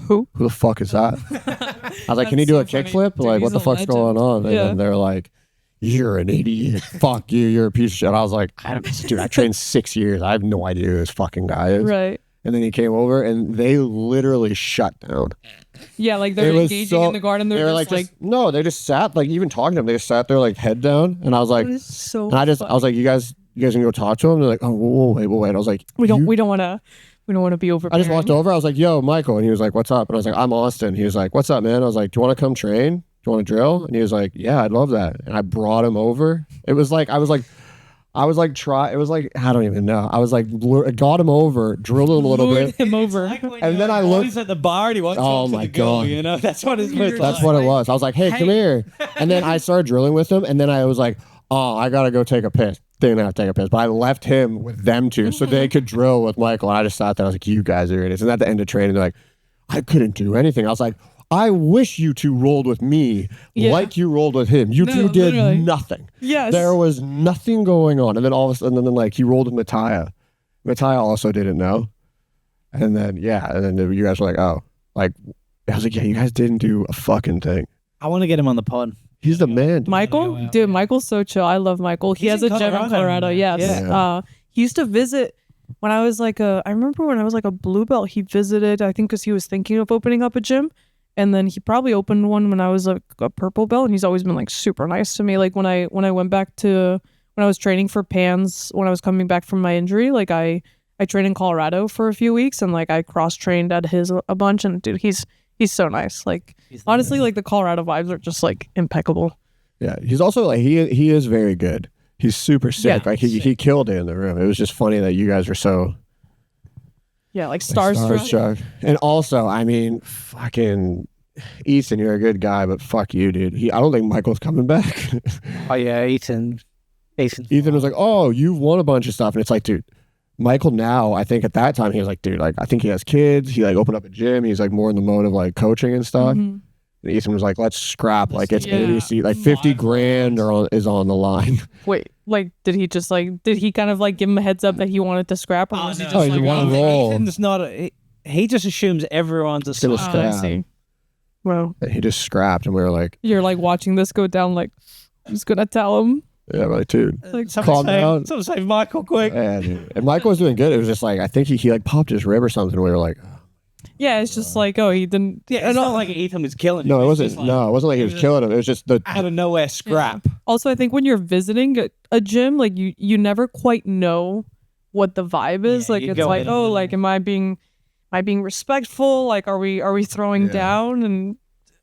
who the fuck is that? I was like, can you do a kickflip? Like, what the fuck's going on? And then they're like, you're an idiot. Fuck you. You're a piece of shit. And I was like, dude, I trained 6 years. I have no idea who this fucking guy is. Right. And then he came over, and they literally shut down. Yeah, like they're It was engaging so- in the garden. They're They were just like, no, they just sat, like, even talking to him, they just sat there, like, head down. And I was like, That is so and I was like, you guys gonna go talk to him? They're like, oh, whoa, wait. I was like, we don't "You-" want to be over. I just walked over. I was like, yo, Michael. And he was like, what's up? And I was like, I'm Austin. He was like, what's up, man? I was like, do you want to come train? Do you want to drill? And he was like, yeah, I'd love that. And I brought him over. It was like, I was like, I don't even know. I was like, got him over, drilled him a little lured bit. him over. And then I looked. He's at the bar and he wants to Oh talk to my the girl, God. you know? That's what it's That's what it was. I was like, hey, come here. And then I started drilling with him. And then I was like, oh, I got to go take a piss. They didn't have to take a piss. But I left him with them two so they could drill with Michael. And I just sat there. I was like, you guys are idiots. And at the end of training, they're like, I couldn't do anything. I was like, I wish you two rolled with me like you rolled with him. You two did literally. nothing. Yes. There was nothing going on. And then all of a sudden, like, he rolled with Mattia. Mattia also didn't know. And then, you guys were like, oh. Like, I was like, yeah, you guys didn't do a fucking thing. I want to get him on the pod. He's the man. Dude. Michael, dude, Michael's so chill. I love Michael. He He's has in a gym in Colorado. Yes. Yeah. He used to visit when I was like I remember when I was like a blue belt. He visited, I think, because he was thinking of opening up a gym, and then he probably opened one when I was like a purple belt. And he's always been like super nice to me. Like when I went back to when I was training for Pans when I was coming back from my injury, like I trained in Colorado for a few weeks, and like I cross trained at his a bunch. And dude, he's so nice. Like honestly, like the Colorado vibes are just like impeccable. Yeah, he's also like he is very good. He's super sick. Yeah, like he killed it in the room. It was just funny that you guys were so Yeah, like starstruck. And also, I mean, fucking Ethan, you're a good guy, but fuck you, dude. I don't think Michael's coming back. Oh, yeah, Ethan. Ethan was like, oh, you've won a bunch of stuff, and it's like, dude. Michael now, I think at that time he was like, dude, like I think he has kids. He like opened up a gym. He's like more in the mode of like coaching and stuff. Mhm. And Ethan was like, let's scrap. Like it's Yeah. ADC, like 50 grand is on the line. Wait, like did he kind of like give him a heads up that he wanted to scrap, or was he just Oh, like, he wanted to roll. Ethan's not he just assumes everyone's a Gonna star. I scrap. see. Well, And he just scrapped, and we were like, you're like watching this go down. Like, who's gonna tell him? yeah, we're like, dude. Like, Calm down. Someone save Michael quick. Yeah, dude. And Michael was doing good. It was just like I think he like popped his rib or something. We were like, yeah, it's just like, oh, he didn't. Yeah, it's not like Ethan was killing him. no, it It's wasn't. just like No, it wasn't like he was killing him. It was just the out of nowhere scrap. Also, I think when you're visiting a gym, like you never quite know what the vibe is. Yeah, Like you it's go like, in oh, and- like am I being respectful? Like are we throwing Yeah. down? And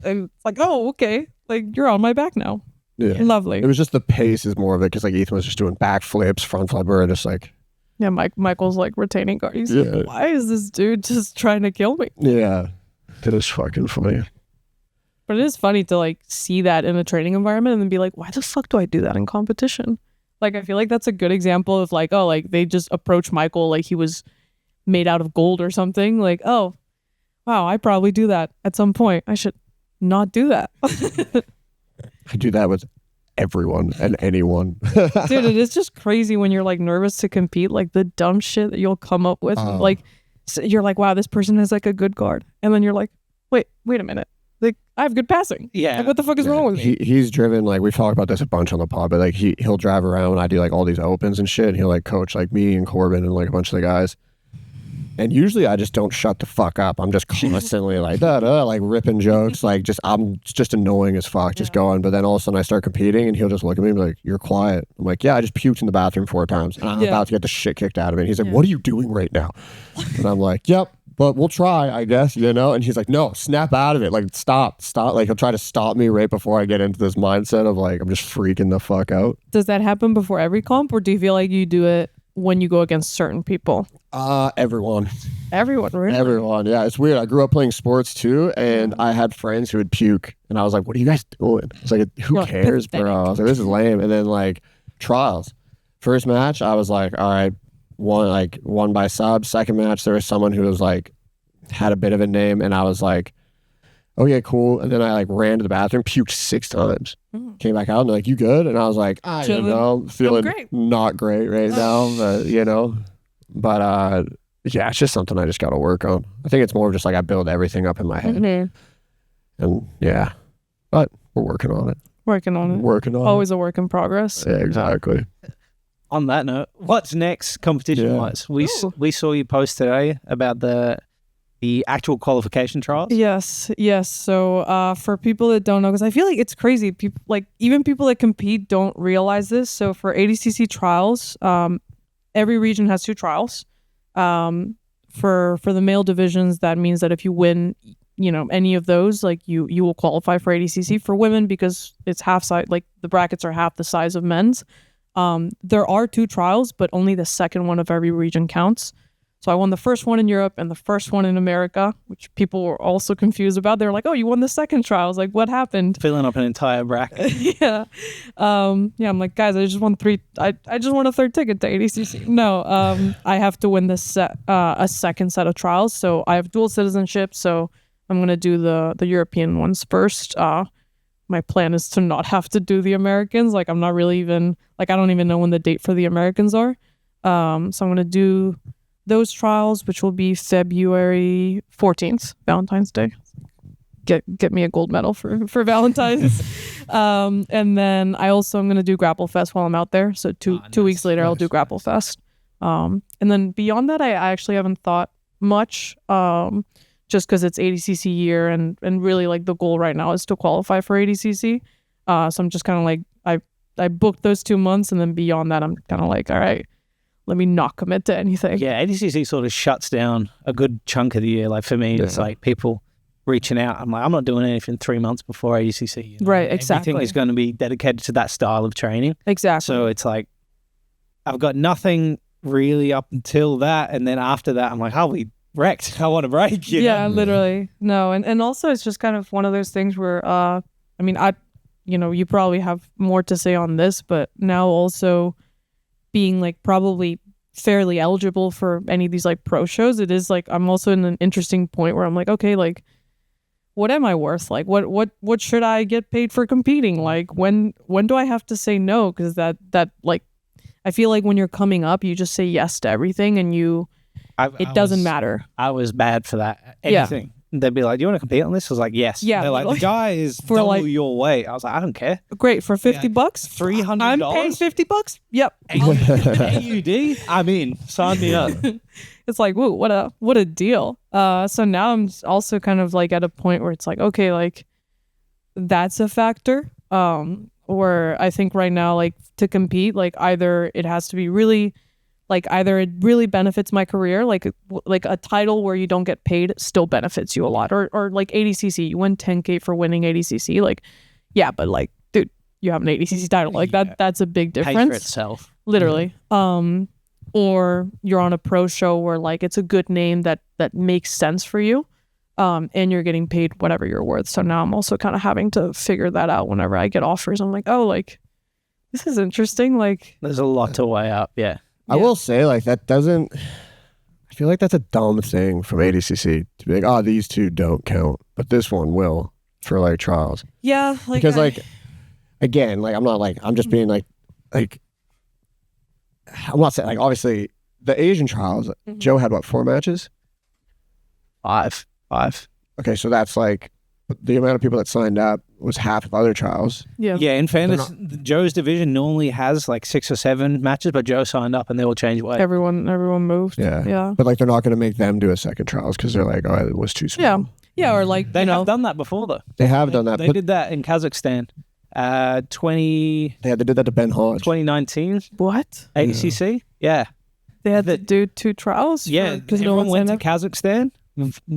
it's like, oh, okay, like you're on my back now. yeah. Lovely. It was just the pace is more of it because like Ethan was just doing backflips, front flip. We were just like, Yeah, Michael's like retaining guard. He's Yeah. like, why is this dude just trying to kill me? yeah, that is fucking funny. But it is funny to like see that in a training environment and then be like, why the fuck do I do that in competition? Like, I feel like that's a good example of like, oh, like they just approach Michael like he was made out of gold or something. Like, oh, wow, I probably do that at some point. I should not do that. I do that with everyone and anyone. Dude, it is just crazy when you're like nervous to compete, like the dumb shit that you'll come up with. Oh. Like, you're like, wow, this person has like a good guard. And then you're like, wait a minute. Like, I have good passing. Yeah. Like, what the fuck is wrong with me? He's driven like we've talked about this a bunch on the pod, but like he'll drive around when I do like all these opens and shit. And he'll like coach like me and Corbin and like a bunch of the guys. And usually I just don't shut the fuck up. I'm just constantly like like ripping jokes, like I'm just annoying as fuck, just going. But then all of a sudden I start competing, and he'll just look at me and be like, "You're quiet." I'm like, "Yeah, I just puked in the bathroom 4 times, and I'm Yeah. about to get the shit kicked out of me." And he's like, "What are you doing right now?" And I'm like, "Yep, but we'll try, I guess, you know." And he's like, "No, snap out of it, like stop." Like he'll try to stop me right before I get into this mindset of like I'm just freaking the fuck out. Does that happen before every comp, or do you feel like you do it when you go against certain people? Everyone. Everyone, right? Everyone, yeah. It's weird. I grew up playing sports too, and I had friends who would puke, and I was like, "What are you guys doing?" It's like, "Who You're cares, pathetic. bro?" I was like, "This is lame." And then like trials, first match, I was like, "All right, won by sub." Second match, there was someone who was like had a bit of a name, and I was like, "Okay, cool." And then I like ran to the bathroom, puked 6 times, came back out, and they're like, "You good?" And I was like, "I don't Chilling. know, feeling great." not great right now, but you know." But yeah, it's just something I just got to work on. I think it's more of just like I build everything up in my head, and yeah, but we're working on it. Working on it. Working on Always a work in progress. it. Yeah, exactly. On that note, what's next competition-wise? We saw you post today about the actual qualification trials. Yes. So for people that don't know, because I feel like it's crazy. People even people that compete don't realize this. So for ADCC trials, every region has 2 trials. For the male divisions, that means that if you win, any of those, like you will qualify for ADCC. For women, because it's half size, like the brackets are half the size of men's. There are 2 trials, but only the second one of every region counts. So I won the first one in Europe and the first one in America, which people were also confused about. They were like, "Oh, you won the second trial." I was like, "What happened?" Filling up an entire bracket. Yeah. I'm like, guys, I just won 3. I just won a 3rd ticket to ADCC. No, I have to win this a second set of trials. So I have dual citizenship. So I'm gonna do the European ones first. My plan is to not have to do the Americans. Like, I'm not really even I don't even know when the date for the Americans are. So I'm gonna do those trials, which will be February 14th, Valentine's Day. Get me a gold medal for Valentine's. And then I also am going to do Grapple Fest while I'm out there. So two weeks later, I'll do Grapple Fest. And then beyond that, I actually haven't thought much, just because it's ADCC year and really like the goal right now is to qualify for ADCC. So I'm just kind of like, I booked those 2 months, and then beyond that, I'm kind of like, all right, let me not commit to anything. Yeah, ADCC sort of shuts down a good chunk of the year. Like for me, it's like people reaching out. I'm like, I'm not doing anything 3 months before ADCC. Right, exactly. Everything is going to be dedicated to that style of training. Exactly. So it's like, I've got nothing really up until that. And then after that, I'm like, oh, we wrecked. I want a break. Yeah, literally. No, and also it's just kind of one of those things where, you probably have more to say on this, but now also being like probably fairly eligible for any of these like pro shows, it is like I'm also in an interesting point where I'm like, okay, like what am I worth? Like what should I get paid for competing? Like when do I have to say no? Because that like I feel like when you're coming up, you just say yes to everything, and it doesn't matter. I was bad for that. Anything. Yeah. They'd be like, "Do you want to compete on this?" I was like, "Yes." Yeah. They're like, "The guy is for double like, your weight." I was like, "I don't care." Great for $50, $300. I'm paying $50. Yep. AUD. I'm in. Sign me up. It's like, whoa, what a deal. So now I'm also kind of like at a point where it's like, okay, like that's a factor. Where I think right now, like to compete, like either it has to be really. Like either it really benefits my career, like a title where you don't get paid still benefits you a lot, or like ADCC, you win 10K for winning ADCC, like yeah, but like dude, you have an ADCC title, like that's a big difference. Pays for itself, literally. Yeah. Or you're on a pro show where like it's a good name that makes sense for you, and you're getting paid whatever you're worth. So now I'm also kind of having to figure that out whenever I get offers. I'm like, oh, like this is interesting. Like there's a lot to weigh up. Yeah. I will say, like, I feel like that's a dumb thing from ADCC to be like, oh, these 2 don't count, but this one will for, like, trials. Yeah. Like because, again, like, I'm not, like, I'm just being, like, I'm not saying, like, obviously, the Asian trials, Joe had, what, 4 matches? 5. Okay, so that's, like, the amount of people that signed up was half of other trials. Yeah. Yeah, in fairness, Joe's division normally has like 6 or 7 matches, but Joe signed up and they all changed weight. Everyone moved. Yeah. Yeah. But like they're not going to make them do a second trials because they're like, oh, it was too small. Yeah. Yeah, or like they have done that before though. They have done that. They did that in Kazakhstan. They did that to Ben Hodge. 2019. What? ADCC? Yeah. They had to do 2 trials? Yeah, because everyone went to Kazakhstan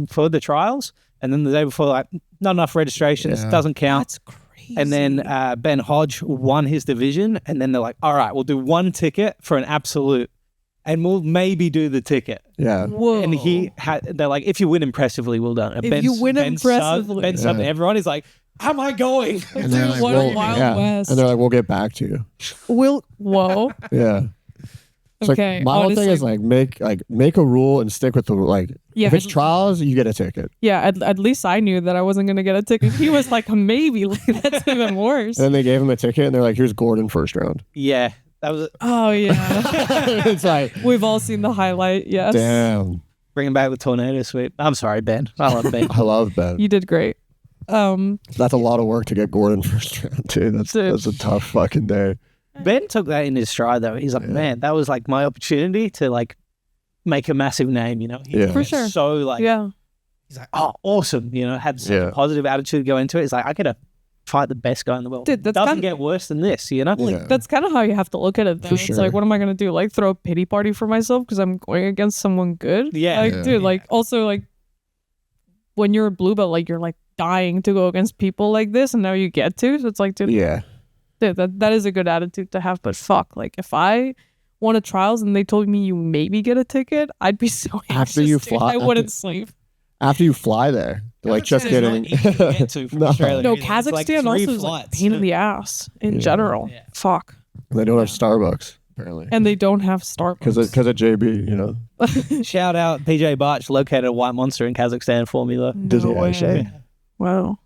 for the trials. And then the day before, like, not enough registrations, doesn't count. That's crazy. And then Ben Hodge won his division. And then they're like, all right, we'll do 1 ticket for an absolute. And we'll maybe do the ticket. Yeah. Whoa. And they're like, if you win impressively, well done. And if you win impressively. Ben Sub, everyone is like, am I going? And they're like, what a Wild West. And they're like, we'll get back to you. Whoa. Yeah. It's okay. Like, my whole thing is like make a rule and stick with the like. Yeah, if it's trials, you get a ticket. Yeah, at least I knew that I wasn't gonna get a ticket. He was like maybe. Like, that's even worse. And then they gave him a ticket, and they're like, "Here's Gordon first round." Yeah, that was. Oh yeah. It's like we've all seen the highlight. Yes. Damn. Bringing back the tornado sweep. I'm sorry, Ben. I love Ben. I love Ben. You did great. That's a lot of work to get Gordon first round too. That's a tough fucking day. Ben took that in his stride though. He's like, man, that was like my opportunity to like make a massive name, you know? Yeah. For sure. So like, Yeah. he's like, oh, awesome. You know, had such a positive attitude go into it. It's like, I could have fight the best guy in the world. Dude, that's doesn't get worse than this, you know? Yeah. That's kind of how you have to look at it, though. For It's sure. like, what am I going to do? Like, throw a pity party for myself because I'm going against someone good? Yeah. Like, Yeah. dude, like, also, like, when you're a blue belt, like, you're, like, dying to go against people like this, and now you get to. So it's like, dude, Yeah. that is a good attitude to have. But fuck, like, if I won a trials and they told me you maybe get a ticket, I'd be so After anxious, you dude. fly- I wouldn't sleep. After you fly there, like just Kazakhstan's getting. not easy to get to from No. Australia. No, either. It's Kazakhstan like 3 also is like flights. pain in the ass in Yeah. general. Yeah. Fuck. They don't have Starbucks apparently And they don't have Starbucks. because of JB, you know. Shout out PJ Barch, located at White Monster in Kazakhstan Formula. Does he way. actually? Wow.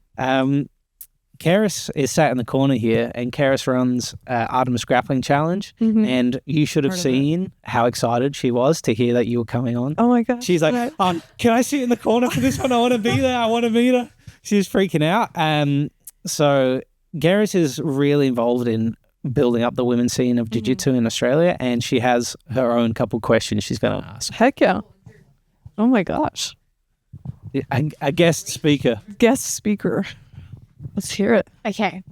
Karis is sat in the corner here, and Karis runs Artemis Grappling Challenge. Mhm. And you should have Heard of it. seen how excited she was to hear that you were coming on. Oh my god. She's like, Right. can I sit in the corner for this one? I want to be there. I want to meet her. She's freaking out. So Karis is really involved in building up the women's scene of jiu-jitsu in Australia, and she has her own couple questions she's going to ask. Heck yeah. Oh my gosh. A guest speaker Guest speaker. Let's hear it. Okay.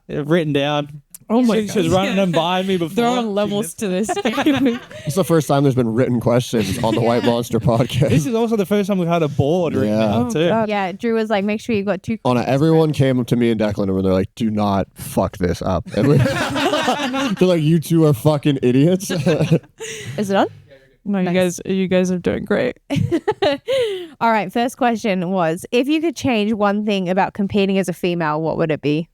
written down. Oh my She was running them by me before. There are levels to this game. It's the first time there's been written questions on the White Monster This podcast. is also the first time we've had a board written Yeah. out Oh, too. God. Yeah, Drew was like, make sure you've got 2 Everyone came up to me and Declan and they're like, "Do not fuck this up." And they're like, "You two are fucking idiots." Is it on? No, Nice. you guys are doing great. All right, first question was, if you could change one thing about competing as a female, what would it be?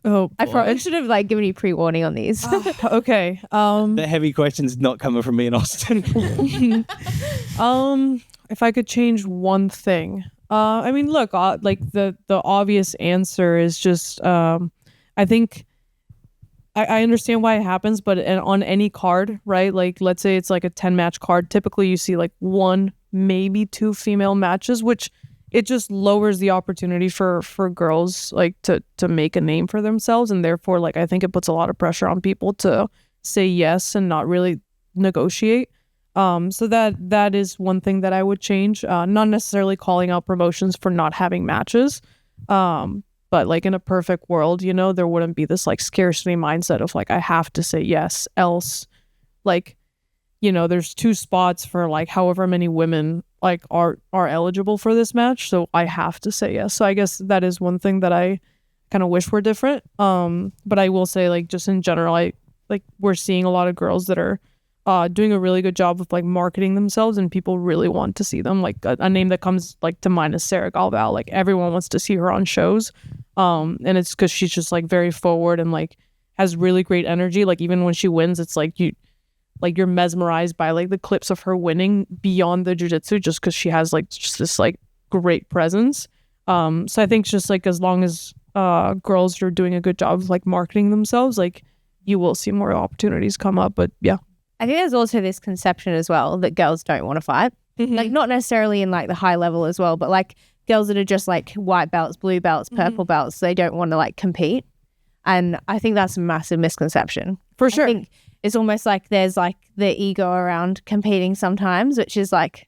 Oh, I boy. probably should have like given you pre-warning on these. Okay. The heavy questions not coming from me and Austin. If I could change one thing, I mean, look, like the obvious answer is just, I think I understand why it happens, but on any card, right? Like, let's say it's like a 10-match card. Typically, you see like 1, maybe 2 female matches, which it just lowers the opportunity for girls like to make a name for themselves, and therefore, like, I think it puts a lot of pressure on people to say yes and not really negotiate. So that is one thing that I would change. Not necessarily calling out promotions for not having matches. But like in a perfect world, you know, there wouldn't be this like scarcity mindset of like, I have to say yes, else like, you know, there's 2 spots for like however many women like are eligible for this match. So I have to say yes. So I guess that is one thing that I kind of wish were different. But I will say, like, just in general, we're seeing a lot of girls that are doing a really good job of like marketing themselves, and people really want to see them. Like a name that comes like to mind is Sarah Galval. Like everyone wants to see her on shows, and it's because she's just like very forward and like has really great energy. Like even when she wins, it's like you're mesmerized by like the clips of her winning beyond the jiu-jitsu, just because she has like just this like great presence. So I think just like as long as girls are doing a good job of like marketing themselves, like you will see more opportunities come up. But yeah. I think there's also this conception as well that girls don't want to fight. Like not necessarily in like the high level as well, but like girls that are just like white belts, blue belts, purple belts, they don't want to like compete. And I think that's a massive misconception. For sure. I think it's almost like there's like the ego around competing sometimes, which is like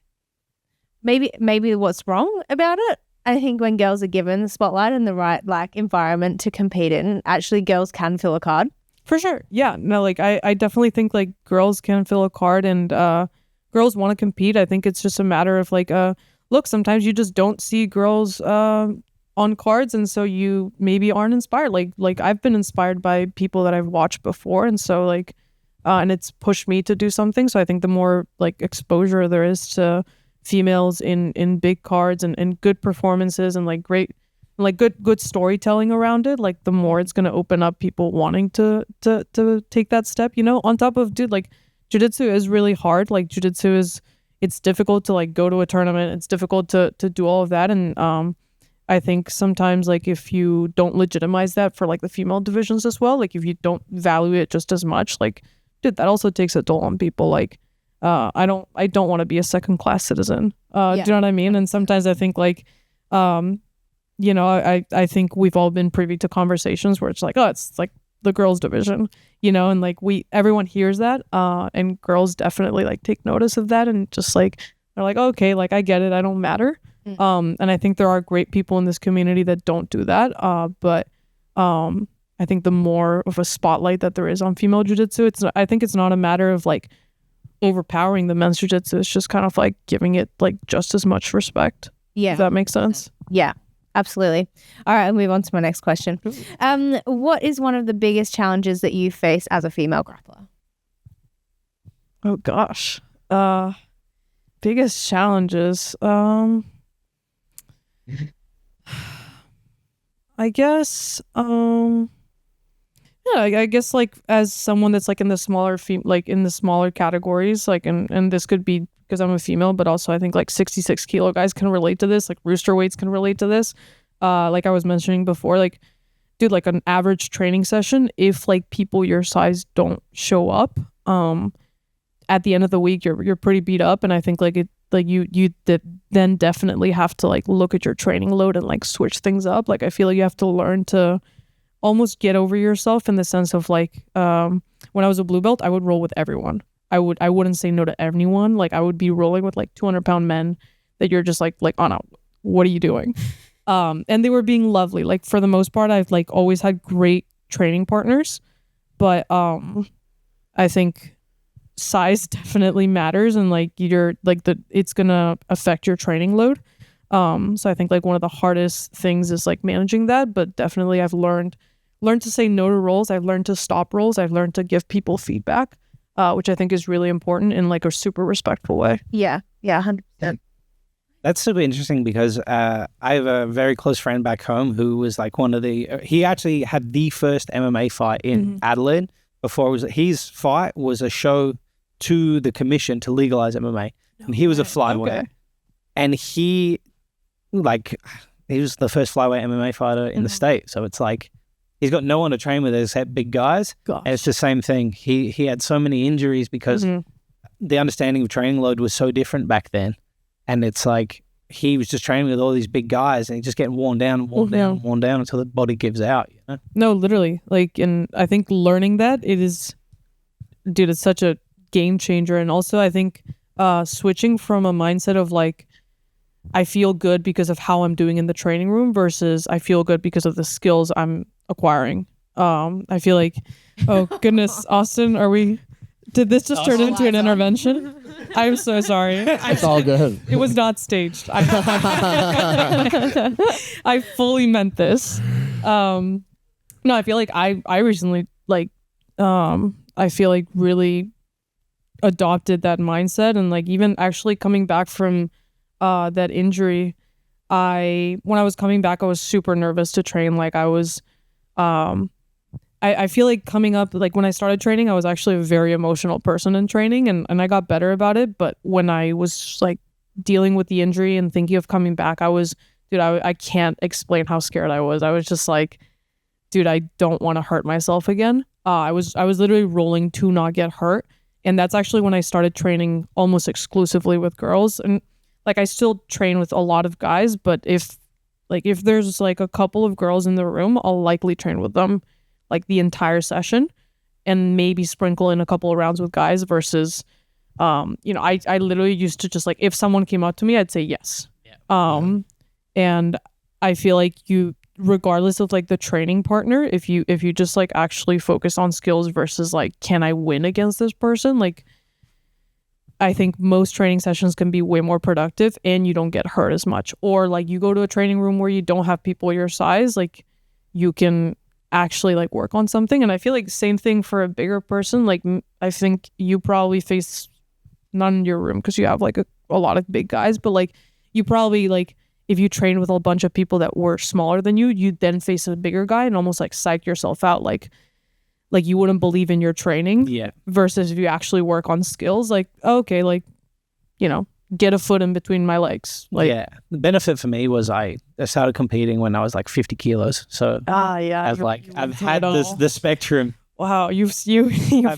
maybe what's wrong about it. I think when girls are given the spotlight and the right like environment to compete in, actually girls can fill a card. For sure. Yeah. No, like I definitely think like girls can fill a card, and girls want to compete. I think it's just a matter of like look, sometimes you just don't see girls on cards, and so you maybe aren't inspired. Like I've been inspired by people that I've watched before, and so like and it's pushed me to do something. So I think the more like exposure there is to females in big cards and good performances and like great like good storytelling around it, like the more it's going to open up people wanting to take that step, you know. On top of, dude, like jiu-jitsu is really hard. Like jiu-jitsu it's difficult to like go to a tournament. It's difficult to do all of that. And I think sometimes like if you don't legitimize that for like the female divisions as well, like if you don't value it just as much, like, dude, that also takes a toll on people. Like I don't want to be a second class citizen. Do you know what I mean? And sometimes I think like you know, I think we've all been privy to conversations where it's like, oh, it's like the girls division, you know, and like everyone hears that, and girls definitely like take notice of that, and just like they're like, okay, like I get it, I don't matter. And I think there are great people in this community that don't do that, but I think the more of a spotlight that there is on female jiu-jitsu, I think it's not a matter of like overpowering the men's jiu-jitsu. It's just kind of like giving it like just as much respect. Yeah. If that makes sense. Yeah, absolutely. All right, I'll move on to my next question. What is one of the biggest challenges that you face as a female grappler? Oh gosh. Biggest challenges. I guess yeah, I guess like as someone that's like in the smaller in the smaller categories, like and this could be because I'm a female, but also I think like 66 kilo guys can relate to this, like rooster weights can relate to this. Like I was mentioning before, like dude, like an average training session, if like people your size don't show up, at the end of the week you're pretty beat up, and I think like you then definitely have to like look at your training load and like switch things up. Like I feel like you have to learn to almost get over yourself in the sense of like when I was a blue belt, I would roll with everyone. I wouldn't say no to anyone. Like I would be rolling with like 200-pound men that you're just like oh no, what are you doing? And they were being lovely. Like for the most part, I've like always had great training partners, but I think size definitely matters, and like you're like it's gonna affect your training load. So I think like one of the hardest things is like managing that, but definitely I've learned to say no to rolls. I've learned to stop rolls. I've learned to give people feedback, which I think is really important in like a super respectful way. Yeah, 100%. That's super interesting because I have a very close friend back home who was like he actually had the first MMA fight in Adelaide. Before his fight was a show to the commission to legalize MMA. And he was a flyweight. Okay. And he was the first flyweight MMA fighter in the state. So it's like he's got no one to train with except big guys. Gosh. And it's the same thing. He had so many injuries because the understanding of training load was so different back then. And it's like he was just training with all these big guys and he just getting worn down until the body gives out, you know? No, literally. Like, and I think learning that it's such a game changer. And also I think switching from a mindset of like I feel good because of how I'm doing in the training room versus I feel good because of the skills I'm acquiring. I feel like, oh goodness, Austin, did this just turn into an intervention? I'm so sorry. It's all good. It was not staged. I fully meant this. No, I feel like I recently I feel like really adopted that mindset, and like even actually coming back from that injury, when I was coming back I was super nervous to train. Like I was I feel like coming up, like when I started training, I was actually a very emotional person in training, and I got better about it. But when I was like dealing with the injury and thinking of coming back, I can't explain how scared I was. I was just like, dude, I don't want to hurt myself again. I was literally rolling to not get hurt. And that's actually when I started training almost exclusively with girls. And like I still train with a lot of guys, but if there's like a couple of girls in the room, I'll likely train with them like the entire session and maybe sprinkle in a couple of rounds with guys versus I literally used to just like if someone came up to me, I'd say yes. And I feel like regardless of like the training partner, if you just like actually focus on skills versus like can I win against this person, like I think most training sessions can be way more productive and you don't get hurt as much. Or like you go to a training room where you don't have people your size, like you can actually like work on something. And I feel like same thing for a bigger person. Like I think you probably face, not in your room because you have like a lot of big guys, but like you probably like if you train with a bunch of people that were smaller than you, you'd then face a bigger guy and almost like psych yourself out. Like you wouldn't believe in your training. Yeah. Versus if you actually work on skills, like, okay, like, get a foot in between my legs. Like, yeah. The benefit for me was I started competing when I was like 50 kilos. So yeah. I've had the spectrum. Wow. You've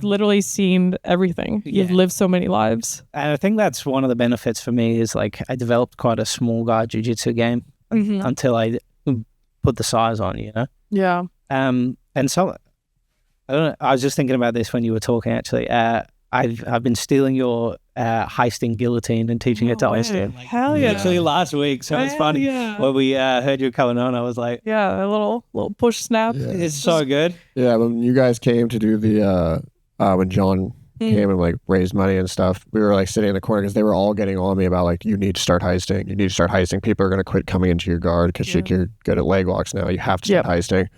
literally seen everything. You've lived so many lives. And I think that's one of the benefits for me is like I developed quite a small guy jiu-jitsu game until I put the size on, Yeah. And so I don't know. I was just thinking about this when you were talking. Actually, I've been stealing your heisting guillotine and teaching it to Austin. Hell yeah. Literally last week, so it's Hell funny. yeah. When we heard you were coming on, I was like, Yeah, a little push snap. Yeah. it's so good. Yeah, when you guys came to do the when John came and like raised money and stuff, we were like sitting in the corner because they were all getting on me about like, you need to start heisting. You need to start heisting. People are going to quit coming into your guard because you're good at leg locks now. You have to start heisting.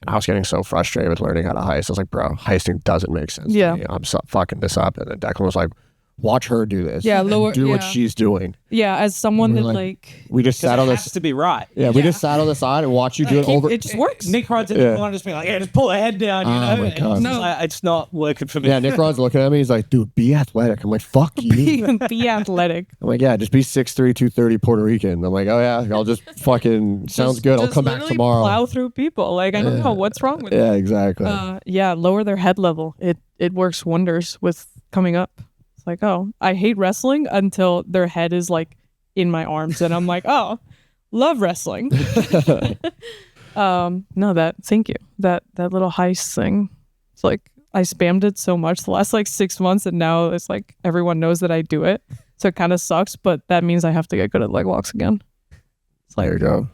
And I was getting so frustrated with learning how to heist. I was like, bro, heisting doesn't make sense to me. I'm fucking this up. And then Declan was like, watch her do this. Yeah, do what she's doing. Yeah, as someone that we just sat on It this. has to be right. Yeah, we just sat on the side and watched you do it over. It just works. Nick Rod's in the corner just being like, yeah, just pull the head down, you know? my And God. it's just like, it's not working for me. Yeah, Nick Rod's looking at me. He's like, dude, be athletic. I'm like, fuck you. Be athletic. I'm like, yeah, just be 6'3", 230 Puerto Rican. I'm like, oh yeah, I'll just fucking sounds good. I'll Just come back literally tomorrow. Plow through people. Like, I don't know what's wrong with Yeah, exactly. lower their head level. It works wonders with coming up. It's like, oh, I hate wrestling until their head is like in my arms, and I'm like, oh, love wrestling. Thank you. That little heist thing. It's like I spammed it so much the last like 6 months, and now it's like everyone knows that I do it. So it kind of sucks, but that means I have to get good at leg locks again. It's like there you go.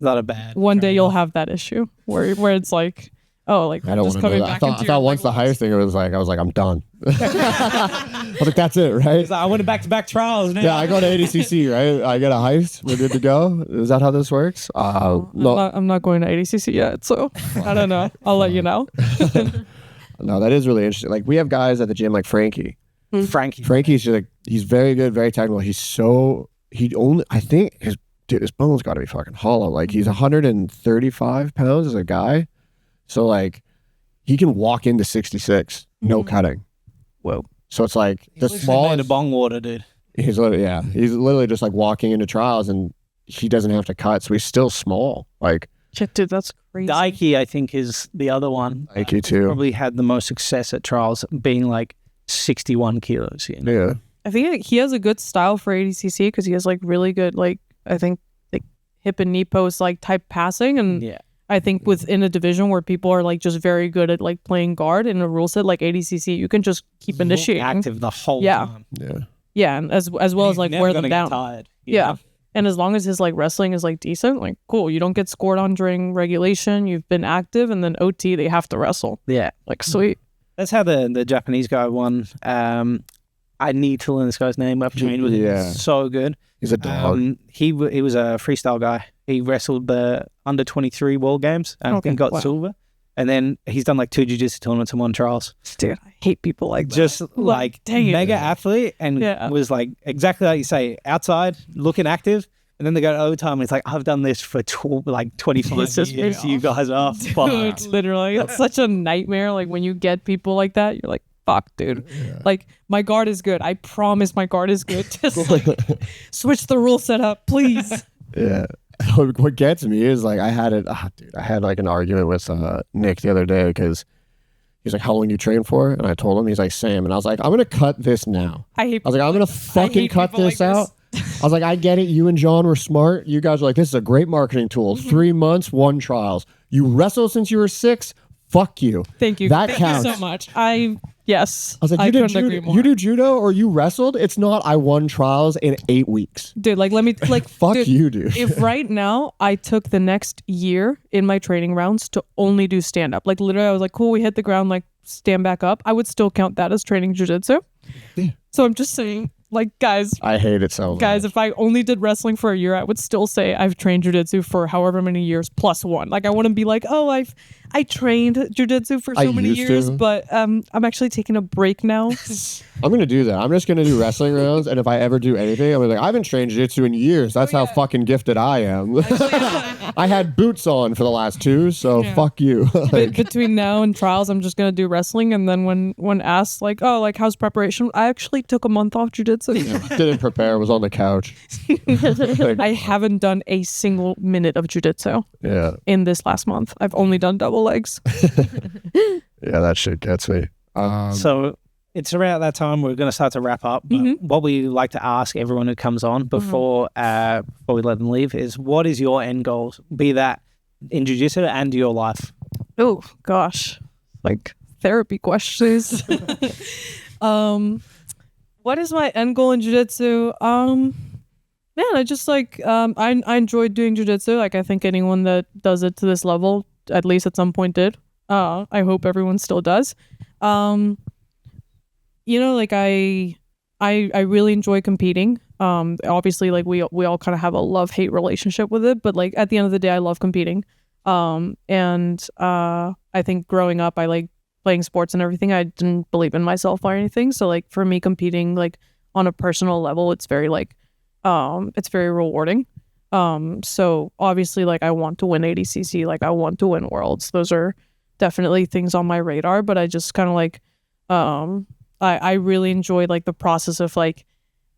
Not a bad. one day you'll have that issue where it's like, oh, like I don't just want to coming do that. back into I your thought once leg the locks. heist thing, I was like, I'm done. I was like, that's it, right? It's like, I went to back-to-back trials now. Yeah, I go to ADCC, right? I get a heist. We're good to go. Is that how this works? No, I'm not going to ADCC yet, so I don't know. I'll let you know. no, that is really interesting. Like we have guys at the gym like Frankie. Frankie. Frankie's just like, he's very good, very technical. I think his bones got to be fucking hollow. Like he's 135 pounds as a guy. So like he can walk into 66, no cutting. Whoa. So it's like the Made smallest. of bong water, dude. He's literally just like walking into trials and he doesn't have to cut. So he's still small. Like Shit, dude, that's crazy. Daiki, I think, is the other one. Nike too. Probably had the most success at trials, being like 61 kilos. You know? Yeah. I think he has a good style for ADCC because he has like really good, like, I think like hip and knee post like type passing. And Yeah. I think within a division where people are like just very good at like playing guard in a rule set like ADCC, you can just keep initiating. Active the whole Yeah. time. Yeah. Yeah, and as well as like Never wear gonna them get down. Tired, you Yeah. know? And as long as his like wrestling is like decent, like cool. You don't get scored on during regulation. You've been active, and then OT they have to wrestle. Yeah. Like sweet. That's how the Japanese guy won. I need to learn this guy's name. I've trained with him. Yeah. He's so good. He's a dog. He was a freestyle guy. He wrestled the under 23 World Games and Okay, got wow. silver. And then he's done like 2 jiu-jitsu tournaments and 1 trials. Dude, I hate people like that. Just like dang it. mega athlete, and Yeah. was like exactly like you say, outside looking active. And then they go to overtime. And it's like, I've done this for 25 Pisses me years. You off. guys are Dude, fucked. literally, it's such a nightmare. Like when you get people like that, you're like, fuck, dude. Like my guard is good. I promise my guard is good. Just like switch the rule set up, please. Yeah. What gets me is like I had like an argument with Nick the other day because he's like, how long do you train for? And I told him, he's like, Sam. And I was like, I'm gonna cut this now. I hate. I was like, I'm gonna fucking hate cut people this like out. I was like, I get it. You and John were smart. You guys are like, this is a great marketing tool. 3 months, 1 trials. You wrestled since you were 6. Fuck you. Thank you. That Thank counts. you so much. Yes. I was like, I you did couldn't agree judo, more. you do judo or you wrestled? It's not. I won trials in 8 weeks. Dude, like let me like Fuck dude, you, dude. If right now I took the next year in my training rounds to only do stand up, like literally I was like, cool, we hit the ground, like stand back up, I would still count that as training jiu-jitsu. Yeah. So I'm just saying, like guys, I hate it so much. guys, if I only did wrestling for a year, I would still say I've trained jiu-jitsu for however many years plus 1. Like I wouldn't be like, oh, I trained jiu-jitsu for so I many used years, to. but I'm actually taking a break now. I'm gonna do that. I'm just gonna do wrestling rounds, and if I ever do anything, I'm gonna be like, I haven't trained jiu-jitsu in years. That's how fucking gifted I am. I had boots on for the last 2, so fuck you. But between now and trials, I'm just gonna do wrestling, and then when asked like, oh, like how's preparation, I actually took a month off jiu-jitsu. Didn't prepare. Was on the couch. I haven't done a single minute of jiu-jitsu Yeah, in this last month. I've only done double legs. yeah, that shit gets me. So it's around that time we're going to start to wrap up. But what we like to ask everyone who comes on before we let them leave is, what is your end goal? Be that in jiu-jitsu and your life. Oh gosh, like therapy questions. What is my end goal in jiu-jitsu? Man, I just like I enjoyed doing jiu-jitsu. Like I think anyone that does it to this level, at least at some point did. I hope everyone still does. Like I really enjoy competing. Obviously like we all kind of have a love-hate relationship with it, but like at the end of the day, I love competing. I think growing up, I like playing sports and everything. I didn't believe in myself or anything. So like for me, competing like on a personal level, it's very like, it's very rewarding. So obviously like I want to win ADCC, like I want to win Worlds. Those are definitely things on my radar, but I just kind of like, I really enjoy like the process of like,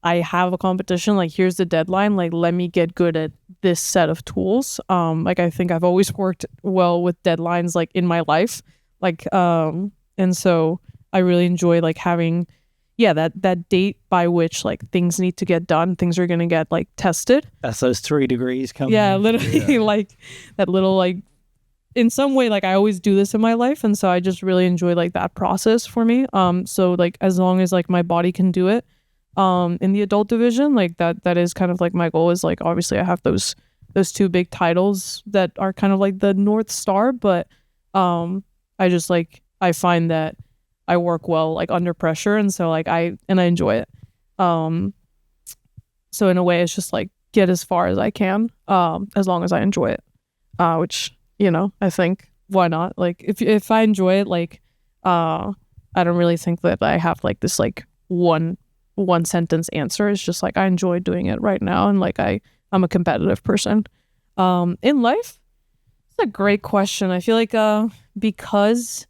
I have a competition, like here's the deadline, like let me get good at this set of tools. Like I think I've always worked well with deadlines like in my life. Like and so I really enjoy like having that date by which like things need to get done, things are gonna get like tested. That's those 3 degrees coming. Yeah, literally like that little like in some way like I always do this in my life, and so I just really enjoy like that process for me. So like as long as like my body can do it in the adult division, like that is kind of like my goal. Is like obviously I have those 2 big titles that are kind of like the North Star, but I just like I find that I work well like under pressure, and so like I enjoy it. So in a way it's just like get as far as I can as long as I enjoy it, which I think why not, like if I enjoy it, like I don't really think that I have like this like one sentence answer. It's just like I enjoy doing it right now, and like I'm a competitive person. In life, it's a great question. I feel like because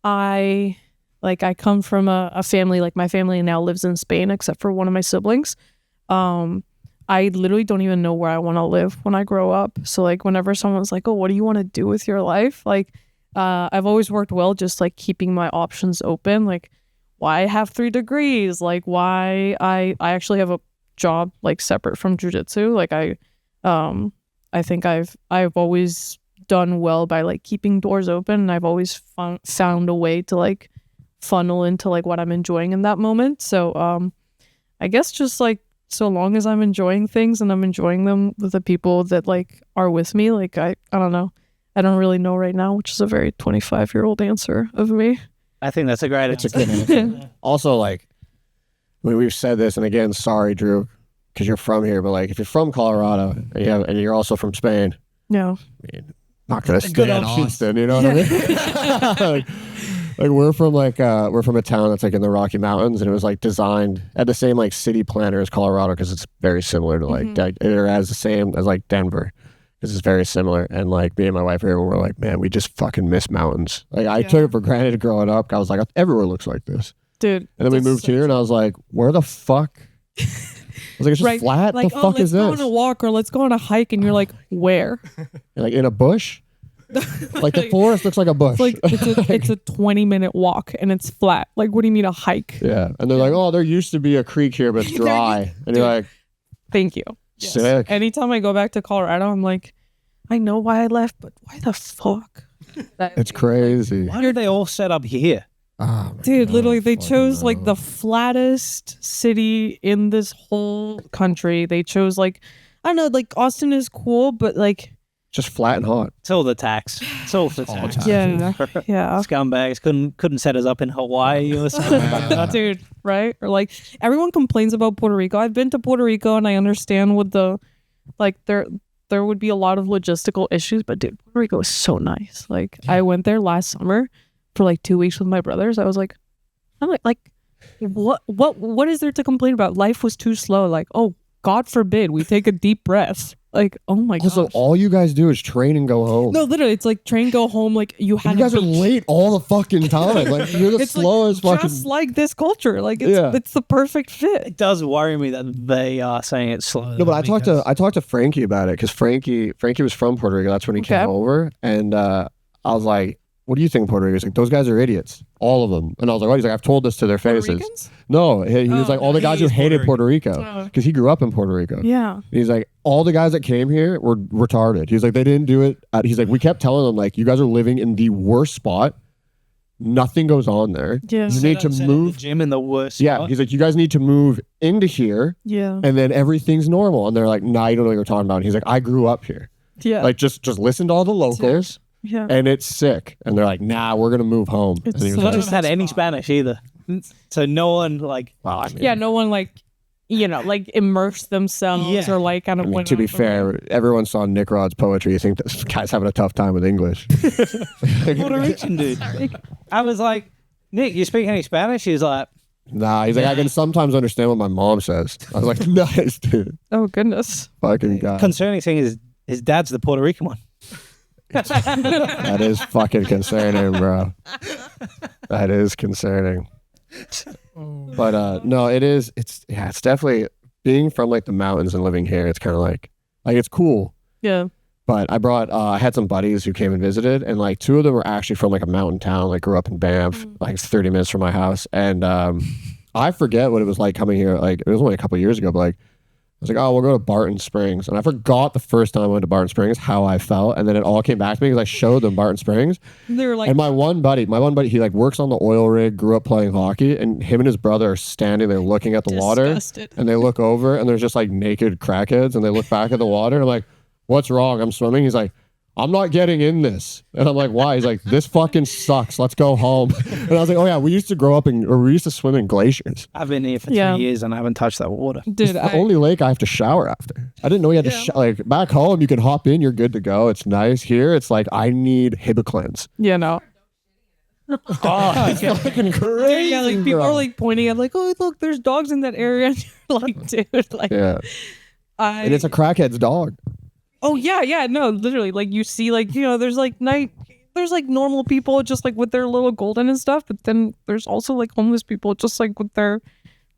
I come from a family, like my family now lives in Spain except for one of my siblings. I literally don't even know where I want to live when I grow up. So like whenever someone's like, oh, what do you want to do with your life? Like I've always worked well just like keeping my options open. Like why I have 3 degrees, like why I actually have a job like separate from jiu-jitsu. Like I think I've always done well by like keeping doors open, and I've always found a way to like funnel into like what I'm enjoying in that moment. So I guess just like so long as I'm enjoying things and I'm enjoying them with the people that like are with me, like I don't know. I don't really know right now, which is a very 25-year-old answer of me. I think that's a great It's a good answer. Also, like, I mean, we've said this, and again, sorry, Drew, because you're from here, but like, if you're from Colorado and you're also from Spain, No. I mean, not gonna stay in Austin, you know what I mean? like we're from a town that's like in the Rocky Mountains, and it was like designed at the same like city planner as Colorado, because it's very similar to like or as the same as like Denver. This is very similar, and like me and my wife here, we're like, man, we just fucking miss mountains. Like I took it for granted growing up. I was like, everywhere looks like this, dude. And then we moved here, and I was like, where the fuck? I was like, it's just flat. Like, the fuck is this? Let's go on a walk or let's go on a hike, and you're like, where? Like in a bush. Like the forest looks like a bush. It's a 20-minute walk and it's flat. Like, what do you mean a hike? Yeah, and they're like, oh, there used to be a creek here, but it's dry, and you're like, thank you. Sick. Anytime I go back to Colorado, I'm like, I know why I left, but why the fuck? It's crazy. Why did they all set up here? Oh, dude, God, literally, they chose know. like the flattest city in this whole country. They chose like, I don't know, like Austin is cool, but like just flat and hot. It's all the tax. It's all the tax. Yeah. Scumbags couldn't set us up in Hawaii or something. Dude, right? Or like everyone complains about Puerto Rico. I've been to Puerto Rico and I understand with the like there would be a lot of logistical issues, but dude, Puerto Rico is so nice. Like I went there last summer for like 2 weeks with my brothers. I'm like what is there to complain about? Life was too slow. Like, oh, God forbid we take a deep breath. Like, oh my god. Also, all you guys do is train and go home. No, literally, it's like train, go home. Like you guys are late all the fucking time. Like you're the slowest like, fucking. Just like this culture, like it's the perfect fit. It does worry me that they are saying it's slow. No, but I talked to Frankie about it, because Frankie was from Puerto Rico. That's when he came over, and I was like, "What do you think of Puerto Rico?" He's like, "Those guys are idiots, all of them." And I was like, "What?" He's like, "I've told this to their faces." No, he was like, all the guys who hated Puerto Rico, because he grew up in Puerto Rico. Yeah. And he's like, all the guys that came here were retarded. He's like, they didn't do it. He's like, we kept telling them, like, you guys are living in the worst spot. nothing goes on there. Yeah. You need to Set up move. the gym in the worst Yeah, spot. he's like, you guys need to move into here, Yeah. and then everything's normal. And they're like, nah, you don't know what you're talking about. And he's like, I grew up here. Yeah. Like, just listen to all the locals, yeah. and it's sick. And they're like, nah, we're gonna move home. And It's he was I so- like, haven't had any Spanish either. So no one like wow, I mean, Yeah, no one like, like immerse themselves Yeah. or like kind of. I mean, went to be out the fair, everyone saw Nick Rod's poetry. You think this guy's having a tough time with English? Puerto Rican dude. I was like, Nick, you speak any Spanish? He's like, Nah, he's like, I can sometimes understand what my mom says. I was like, nice, dude. Oh goodness. Fucking guy. concerning thing is his dad's the Puerto Rican one. That is fucking concerning, bro. That is concerning. But no, it's definitely being from like the mountains and living here. It's kind of like it's cool. Yeah. But I had some buddies who came and visited, and like two of them were actually from like a mountain town, like grew up in Banff, like 30 minutes from my house. And I forget what it was like coming here. Like it was only a couple years ago, but like I was like, oh, we'll go to Barton Springs. And I forgot the first time I went to Barton Springs how I felt. And then it all came back to me because I showed them Barton Springs. They were like, And my one buddy, he like works on the oil rig, grew up playing hockey, and him and his brother are standing there looking at the water. disgusted. And they look over and there's just like naked crackheads, and they look back at the water and I'm like, what's wrong? I'm swimming. He's like, I'm not getting in this. And I'm like, why? He's like, this fucking sucks. Let's go home. And I was like, oh yeah, we used to swim in glaciers. I've been here for Yeah. 3 years and I haven't touched that water. Dude, It's the only lake I have to shower after. I didn't know you had to like back home. You can hop in, you're good to go. It's nice. Here, it's like I need Hibiclens. yeah, no. Oh, it's fucking crazy. Yeah, like people bro. are like pointing at like, oh look, there's dogs in that area. And you're like, dude, like Yeah, and it's a crackhead's dog. Oh yeah, no, literally, like you see, like there's like there's like normal people just like with their little golden and stuff, but then there's also like homeless people just like with their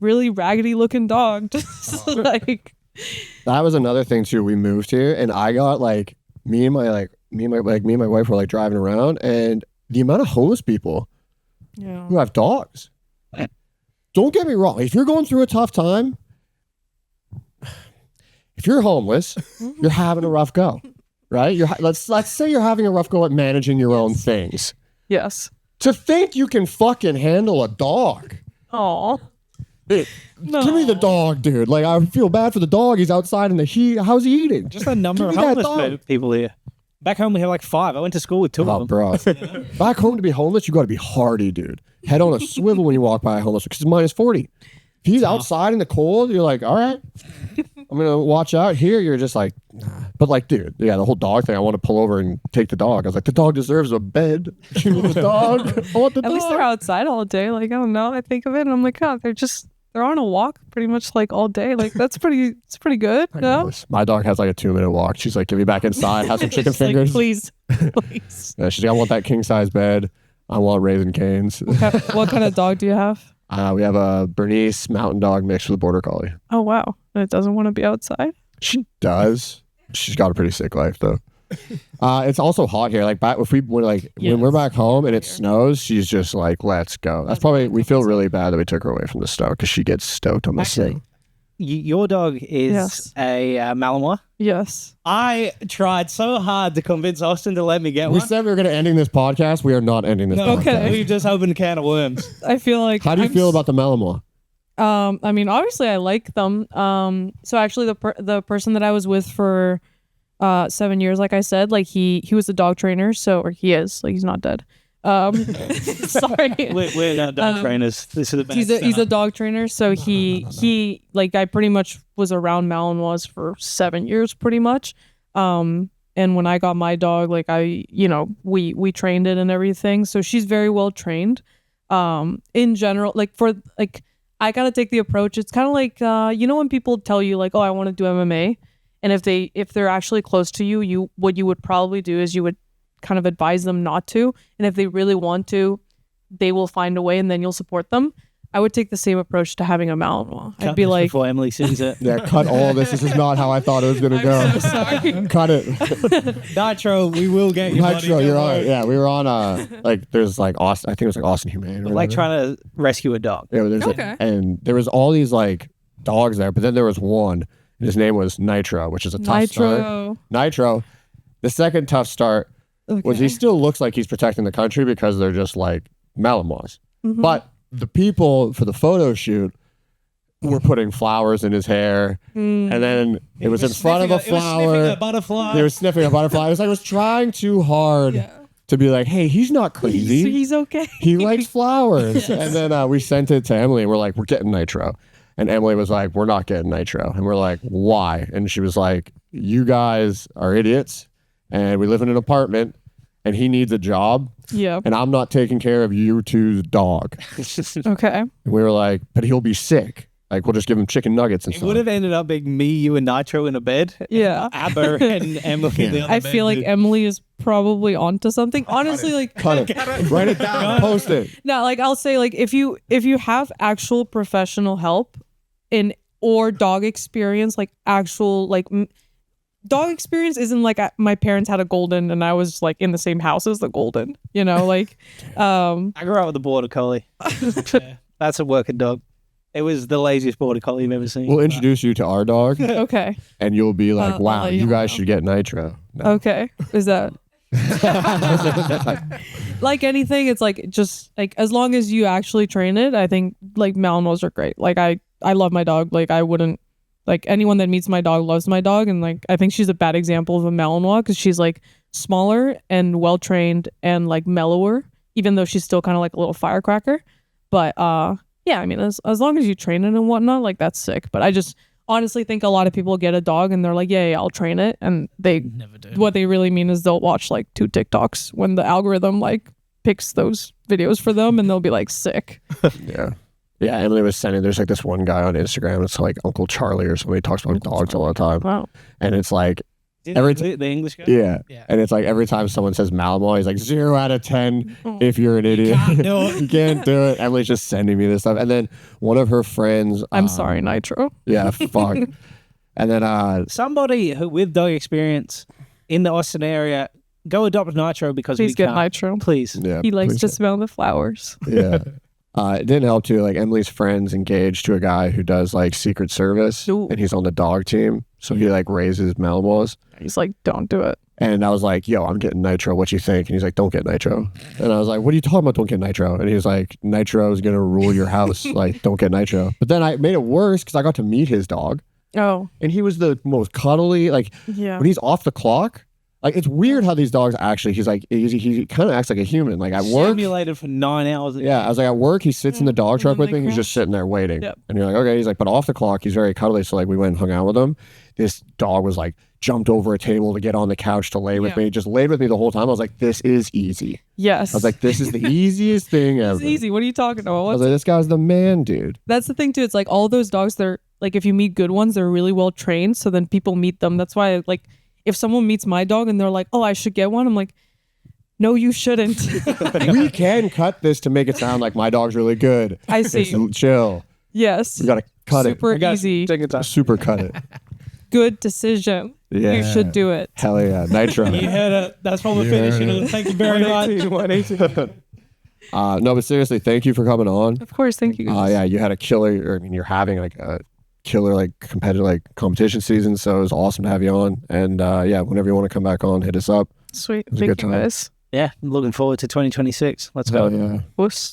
really raggedy looking dog, just like. That was another thing too. We moved here, and I got like me and my wife were like driving around, and the amount of homeless people Yeah. who have dogs. Don't get me wrong. If you're going through a tough time, if you're homeless, you're having a rough go, right? Let's say you're having a rough go at managing your own things. Yes. To think you can fucking handle a dog. Oh. Give me the dog, dude. Like, I feel bad for the dog. He's outside in the heat. How's he eating? Just the number of Give me that homeless dog. people here. Back home we have like 5. I went to school with 2 Oh, of them. bro. Back home to be homeless, you got to be hardy, dude. Head on a swivel when you walk by a homeless because it's minus 40. If he's outside in the cold, you're like, all right, I'm going to watch out. Here, you're just like, nah. But like, dude, yeah, the whole dog thing, I want to pull over and take the dog. I was like, the dog deserves a bed. Give me the dog. I want the At dog. least they're outside all day. Like, I don't know. I think of it and I'm like, oh, they're on a walk pretty much like all day. Like it's pretty good. No? My dog has like a 2-minute walk. She's like, get me back inside. Have some chicken Just like, fingers. please. Please. Yeah, she's like, I want that king size bed. I want Raisin Canes. What kind of dog do you have? We have a Bernese mountain dog mixed with a border collie. Oh wow. And it doesn't want to be outside? She does. She's got a pretty sick life though. It's also hot here. Like when we're back home and it snows, she's just like, let's go. That's probably, we feel really bad that we took her away from the snow because she gets stoked on the Actually, snow. Your dog is Yes. a Malinois. Yes. I tried so hard to convince Austin to let me get We one. said we were going to ending this podcast. We are not ending this No, podcast. Okay. We've just opened a can of worms. I feel like How do you feel about the Malinois? I mean, obviously I like them. So actually the person that I was with for 7 years, like I said, like he was a dog trainer, or he is, like he's not dead. Sorry. We're not dog trainers. This is the best. He's a dog trainer, so he like I pretty much was around Malinois for 7 years pretty much. And when I got my dog, like we trained it and everything. So she's very well trained. In general, like I gotta take the approach. It's kind of like when people tell you like, oh, I want to do MMA, and if they're actually close to you, what you would probably do is you would kind of advise them not to, and if they really want to, they will find a way, and then you'll support them. I would take the same approach to having a Malinois. I'd be like, before Emily sings it. Yeah, cut all this. This is not how I thought it was going to go. I'm so sorry. Cut it. Nitro, we will get your Nitro, you're on. Yeah, we were on. There's like Austin. I think it was like Austin Humane. Or Like whatever. trying to rescue a dog. Yeah, there's Okay. and there was all these like dogs there, but then there was one. And his name was Nitro, which is a tough start. Nitro. Nitro. The second tough start was he still looks like he's protecting the country because they're just like Malinois. Mhm. But the people for the photo shoot were putting flowers in his hair, and then it was in front of a flower. a butterfly. They were sniffing a butterfly. It was like I was trying too hard to be like, hey, he's not crazy. He's okay. He likes flowers. And then we sent it to Emily, and we're like, we're getting nitro. And Emily was like, we're not getting nitro. And we're like, why? And she was like, you guys are idiots, and we live in an apartment, and he needs a job, Yeah. and I'm not taking care of you two's dog. Okay. And we were like, but he'll be sick. Like, we'll just give him chicken nuggets and It stuff. would have ended up being me, you, and Nitro in a bed. Yeah. Abba and Emily in the other I bed. feel like Emily is probably onto something. Honestly, like Cut it. Write it down. Post it. no, like I'll say like if you have actual professional help in or dog experience, like actual like dog experience isn't like my parents had a golden and I was like in the same house as the golden, you know, like I grew up with a border collie. Yeah, that's a working dog. It was the laziest border collie you've ever seen. We'll introduce you to our dog, okay. and you'll be like, I'll wow, let you you guys know. should get nitro. No. Okay. Is that like anything, it's like just like as long as you actually train it, I think like Malinois are great. Like I love my dog. Like I wouldn't like anyone that meets my dog loves my dog, and like I think she's a bad example of a Malinois because she's like smaller and well trained and like mellower, even though she's still kind of like a little firecracker. But yeah, I mean as long as you train it and whatnot, like that's sick. But I just honestly think a lot of people get a dog and they're like, yeah, I'll train it, and they Never do. what they really mean is they'll watch like 2 TikToks when the algorithm like picks those videos for them, and they'll be like sick. Yeah. Yeah, Emily was sending, there's like this one guy on Instagram, it's like Uncle Charlie or somebody, talks about dogs all the time. Wow. And it's like, Did every the English guy? yeah. Yeah. And it's like every time someone says Malinois, he's like 0 out of 10 Oh. if you're an idiot. can't do it. You can't do it. Emily's just sending me this stuff. And then one of her friends. I'm sorry, Nitro. Yeah, fuck. And then Somebody who with dog experience in the Austin area, go adopt Nitro because Please we get can't. Nitro. Please. yeah, He likes please to smell the flowers. Yeah. It didn't help too. Like Emily's friends engaged to a guy who does like Secret Service, Ooh. and he's on the dog team. So he like raises Malinois. He's like, don't do it. And I was like, yo, I'm getting nitro. What you think? And he's like, don't get nitro. And I was like, what are you talking about? Don't get nitro. And he was like, nitro is going to rule your house. Like, don't get nitro. But then I made it worse because I got to meet his dog, Oh, and he was the most cuddly. Like yeah. when he's off the clock, like it's weird how these dogs actually, he's like, he kind of acts like a human. Like at work. Simulated for 9 hours. Yeah, I was like at work, he sits in the dog truck with they me. He's just crash. sitting there waiting. Yep. And you're like, okay. He's like, but off the clock, he's very cuddly. So like we went and hung out with him. This dog was like jumped over a table to get on the couch to lay with Yeah. me. Just laid with me the whole time. I was like, this is easy. Yes. I was like, this is the easiest thing ever. it's easy. What are you talking about? I was What's like, this guy's the man, dude. That's the thing too. It's like all those dogs, they're like, if you meet good ones, they're really well trained. So then people meet them. That's why like if someone meets my dog and they're like, oh, I should get one, I'm like, no, you shouldn't. We can cut this to make it sound like my dog's really good. I see. It's chill. Yes. We gotta cut Super I got easy. Take your time. it. Super cut it. Good decision. Yeah. You should do it. Hell yeah. Nitro. You heard it. That's what we're You heard finishing. it. Thank you very much. 118. No, but seriously, thank you for coming on. Of course. Thank you. guys. Yeah, you had a killer, or I mean, you're having like a killer, like competitive, like competition season. So it was awesome to have you on. And yeah, whenever you want to come back on, hit us up. Sweet. was a Thank good you time. guys. Yeah, I'm looking forward to 2026. Let's go. Hell yeah. Wuss.